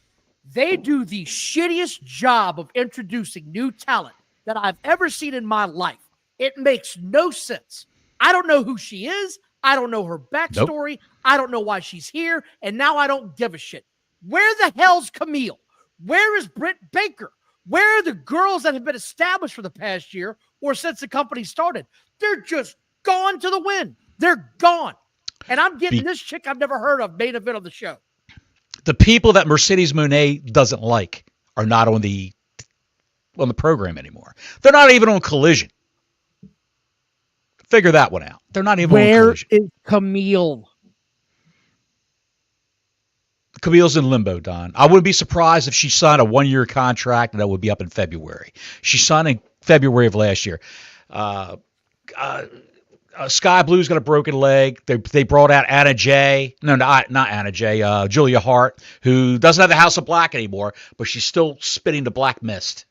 S2: They do the shittiest job of introducing new talent that I've ever seen in my life. It makes no sense. I don't know who she is. I don't know her backstory. Nope. I don't know why she's here. And now I don't give a shit. Where the hell's Camille? Where is Britt Baker? Where are the girls that have been established for the past year or since the company started? They're just gone to the wind. They're gone. And I'm getting this chick I've never heard of main event on the show.
S1: The people that Mercedes Moné doesn't like are not on the program anymore. They're not even on Collision. Figure that one out. They're not even on Collision.
S2: Where is Camille?
S1: Camille's in limbo, Don. I wouldn't be surprised if she signed a 1-year contract and that would be up in February. She signed in February of last year. Sky Blue's got a broken leg. They brought out Anna Jay. No, not Anna Jay. Julia Hart, who doesn't have the House of Black anymore, but she's still spitting the black mist.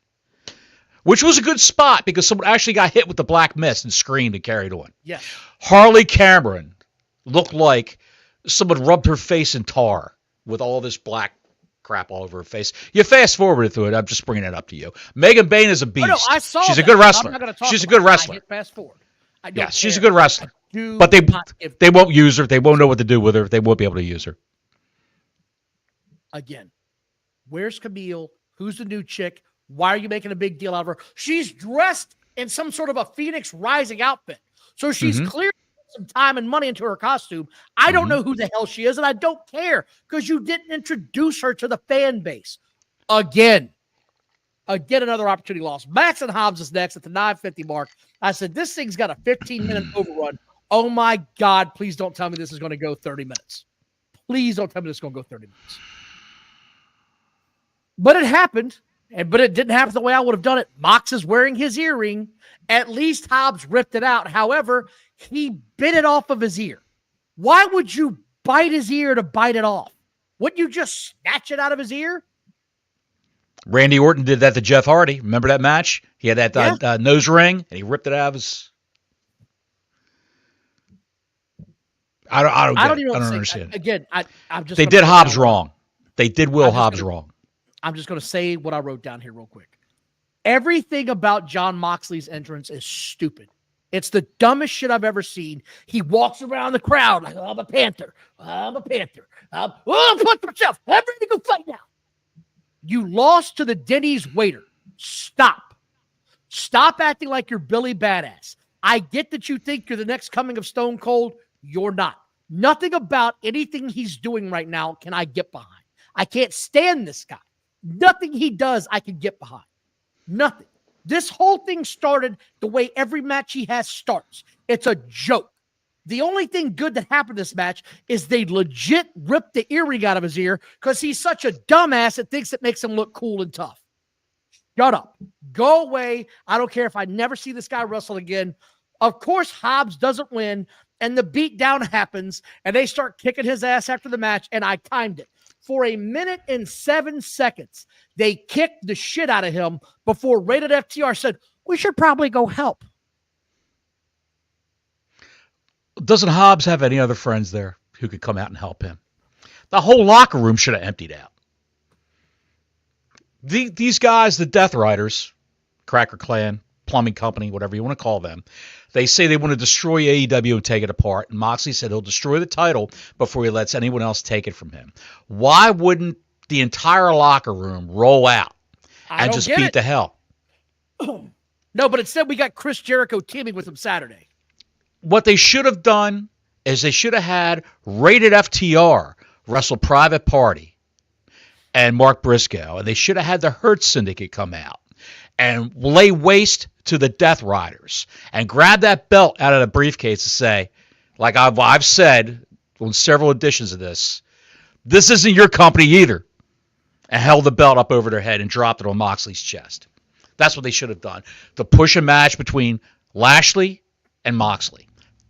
S1: Which was a good spot because someone actually got hit with the black mist and screamed and carried on.
S2: Yes.
S1: Harley Cameron looked like someone rubbed her face in tar with all this black crap all over her face. You fast forward through it. I'm just bringing it up to you. Megan Bain is a beast.
S2: Oh, no, I saw
S1: She's a good wrestler. She's a good wrestler.
S2: Fast forward.
S1: Yes, she's a good wrestler. But they won't use her. They won't know what to do with her. They won't be able to use her.
S2: Again, where's Camille? Who's the new chick? Why are you making a big deal out of her? She's dressed in some sort of a Phoenix Rising outfit. So she's clearly put some time and money into her costume. I don't know who the hell she is, and I don't care because you didn't introduce her to the fan base. Again, another opportunity lost. Max and Hobbs is next at the 9:50 mark. I said, this thing's got a 15-minute overrun. Oh, my God, please don't tell me this is going to go 30 minutes. Please don't tell me this is going to go 30 minutes. But it happened. But it didn't happen the way I would have done it. Mox is wearing his earring. At least Hobbs ripped it out. However, he bit it off of his ear. Why would you bite his ear to bite it off? Wouldn't you just snatch it out of his ear?
S1: Randy Orton did that to Jeff Hardy. Remember that match? He had that nose ring, and he ripped it out of his... I don't understand.
S2: Again, I'm just...
S1: They did Hobbs wrong. They did Will Hobbs wrong.
S2: I'm just going to say what I wrote down here real quick. Everything about Jon Moxley's entrance is stupid. It's the dumbest shit I've ever seen. He walks around the crowd like, I'm a Panther. I'm a Panther. I'm punch myself. I'm ready to go fight now. You lost to the Denny's waiter. Stop. Stop acting like you're Billy Badass. I get that you think you're the next coming of Stone Cold. You're not. Nothing about anything he's doing right now can I get behind. I can't stand this guy. Nothing he does I can get behind. Nothing. This whole thing started the way every match he has starts. It's a joke. The only thing good that happened this match is they legit ripped the earring out of his ear because he's such a dumbass that thinks it makes him look cool and tough. Shut up. Go away. I don't care if I never see this guy wrestle again. Of course, Hobbs doesn't win, and the beatdown happens, and they start kicking his ass after the match, and I timed it. For 1 minute and 7 seconds, they kicked the shit out of him before Rated FTR said, we should probably go help.
S1: Doesn't Hobbs have any other friends there who could come out and help him? The whole locker room should have emptied out. These guys, the Death Riders, Cracker Clan, Plumbing Company, whatever you want to call them, they say they want to destroy AEW and take it apart. And Moxley said he'll destroy the title before he lets anyone else take it from him. Why wouldn't the entire locker room roll out and just beat the hell?
S2: No, but instead we got Chris Jericho teaming with him Saturday.
S1: What they should have done is they should have had Rated FTR wrestle Private Party and Mark Briscoe, and they should have had the Hurt Syndicate come out and lay waste to the Death Riders and grab that belt out of the briefcase and say, like I've said on several editions of this isn't your company either, and held the belt up over their head and dropped it on Moxley's chest. That's what they should have done, to push a match between Lashley and Moxley.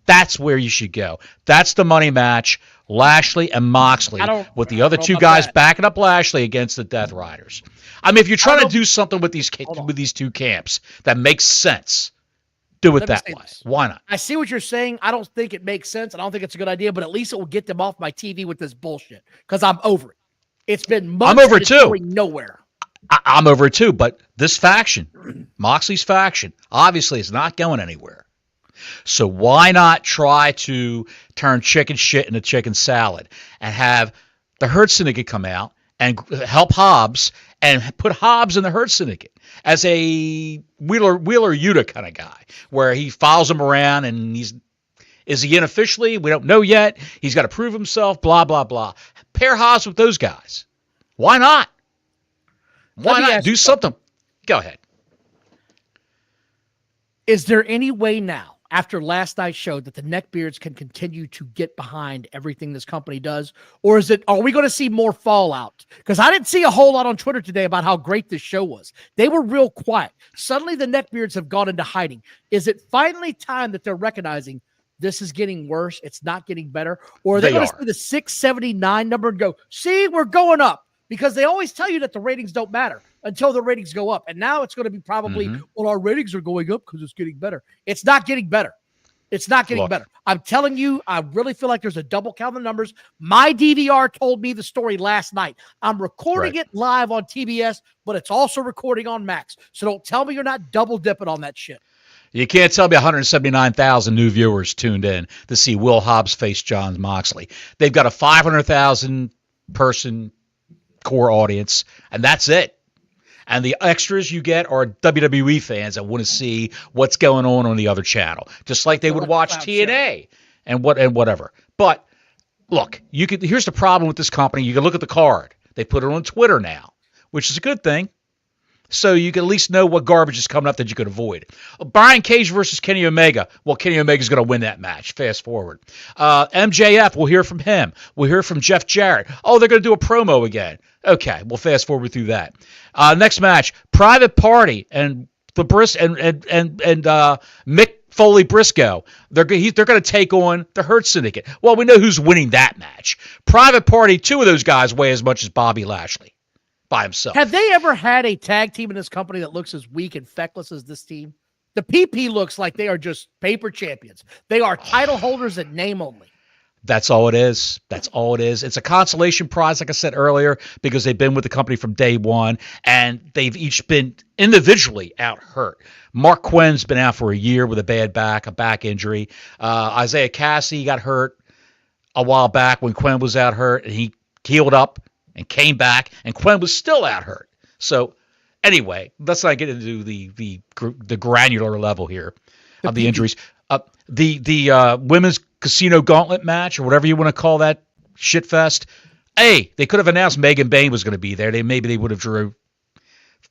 S1: That's where you should go. That's the money match, Lashley and Moxley, with the other two guys backing up Lashley against the Death Riders. I mean, if you're trying to do something with these two camps that makes sense, do it that way. Why not?
S2: I see what you're saying. I don't think it makes sense. I don't think it's a good idea, but at least it will get them off my TV with this bullshit because I'm over it. It's been months.
S1: I'm over it too.
S2: Going nowhere.
S1: I'm over it too, but this faction, Moxley's faction, obviously is not going anywhere. So why not try to turn chicken shit into chicken salad and have the Hurt Syndicate come out and help Hobbs and put Hobbs in the Hurt Syndicate as a Wheeler Yuta kind of guy, where he follows him around and is he in officially? We don't know yet. He's got to prove himself, blah, blah, blah. Pair Hobbs with those guys. Why not? Why not do something? Go ahead.
S2: Is there any way now, after last night's show, that the Neckbeards can continue to get behind everything this company does? Or are we going to see more fallout? Because I didn't see a whole lot on Twitter today about how great this show was. They were real quiet. Suddenly the Neckbeards have gone into hiding. Is it finally time that they're recognizing this is getting worse, it's not getting better? Or are they going to see the 679 number and go, see, we're going up? Because they always tell you that the ratings don't matter until the ratings go up. And now it's going to be probably, well, our ratings are going up because it's getting better. It's not getting better. It's not getting better. I'm telling you, I really feel like there's a double count of the numbers. My DVR told me the story last night. I'm recording it live on TBS, but it's also recording on Max. So don't tell me you're not double dipping on that shit.
S1: You can't tell me 179,000 new viewers tuned in to see Will Hobbs face John Moxley. They've got a 500,000 person core audience, and that's it. And the extras you get are WWE fans that want to see what's going on the other channel, just like they would watch TNA and whatever. But look, here's the problem with this company. You can look at the card. They put it on Twitter now, which is a good thing. So you can at least know what garbage is coming up that you could avoid. Brian Cage versus Kenny Omega. Well, Kenny Omega's going to win that match. Fast forward. MJF, we'll hear from him. We'll hear from Jeff Jarrett. Oh, they're going to do a promo again. Okay, we'll fast forward through that. Next match, Private Party and the Mick Foley Briscoe. They're going to take on the Hurt Syndicate. Well, we know who's winning that match. Private Party, two of those guys weigh as much as Bobby Lashley by himself.
S2: Have they ever had a tag team in this company that looks as weak and feckless as this team? The PP looks like they are just paper champions. They are title holders in name only.
S1: That's all it is. That's all it is. It's a consolation prize, like I said earlier, because they've been with the company from day one, and they've each been individually out hurt. Mark Quinn's been out for a year with a bad back, a back injury. Isaiah Cassidy got hurt a while back when Quinn was out hurt, and he healed up and came back, and Quinn was still out hurt. So anyway, let's not get into the granular level here of the injuries. The women's casino gauntlet match, or whatever you want to call that shit fest. Hey, they could have announced Megan Bain was going to be there. Maybe they would have drew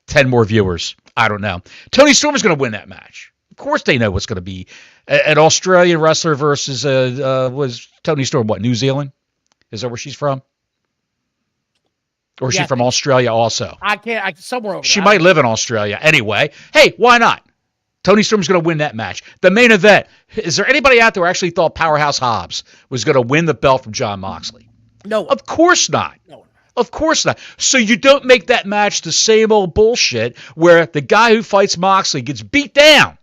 S1: 10 more viewers. I don't know. Tony Storm is going to win that match. Of course they know what's going to be. An Australian wrestler versus was Tony Storm, what, New Zealand? Is that where she's from? Or is she from Australia also?
S2: Somewhere over there.
S1: She might live in Australia. Anyway, hey, why not? Tony Storm's going to win that match. The main event. Is there anybody out there who actually thought Powerhouse Hobbs was going to win the belt from Jon Moxley?
S2: No.
S1: Of course not.
S2: No.
S1: Of course not. So you don't make that match the same old bullshit where the guy who fights Moxley gets beat down.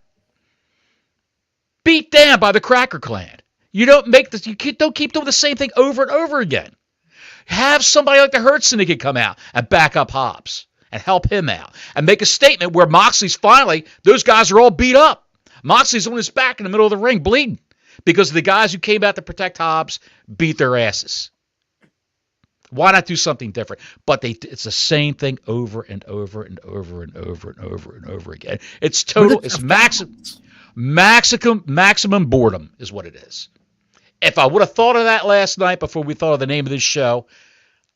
S1: Beat down by the Cracker Clan. You don't make this. You don't keep doing the same thing over and over again. Have somebody like the Hurt Syndicate come out and back up Hobbs and help him out and make a statement where Moxley's finally, those guys are all beat up. Moxley's on his back in the middle of the ring bleeding because the guys who came out to protect Hobbs beat their asses. Why not do something different? But it's the same thing over and over and over and over and over and over again. It's total, it's maximum boredom is what it is. If I would have thought of that last night before we thought of the name of this show,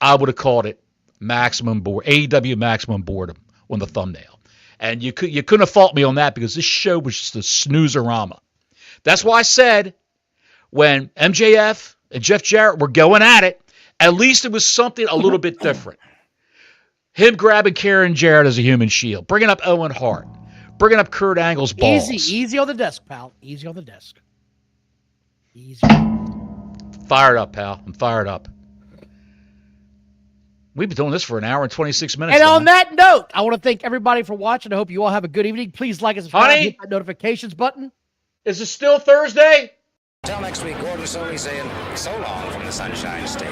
S1: I would have called it AEW Maximum Boredom on the thumbnail. And you couldn't have faulted me on that because this show was just a snoozerama. That's why I said when MJF and Jeff Jarrett were going at it, at least it was something a little bit different. Him grabbing Karen Jarrett as a human shield, bringing up Owen Hart, bringing up Kurt Angle's balls.
S2: Easy on the desk, pal. Easy on the desk. Easy.
S1: Fired up, pal. I'm fired up. We've been doing this for an hour and 26 minutes.
S2: And on that note, I want to thank everybody for watching. I hope you all have a good evening. Please like and subscribe. Hit that notifications button.
S1: Is it still Thursday?
S3: Until next week, Gordon Soley saying so long from the Sunshine State.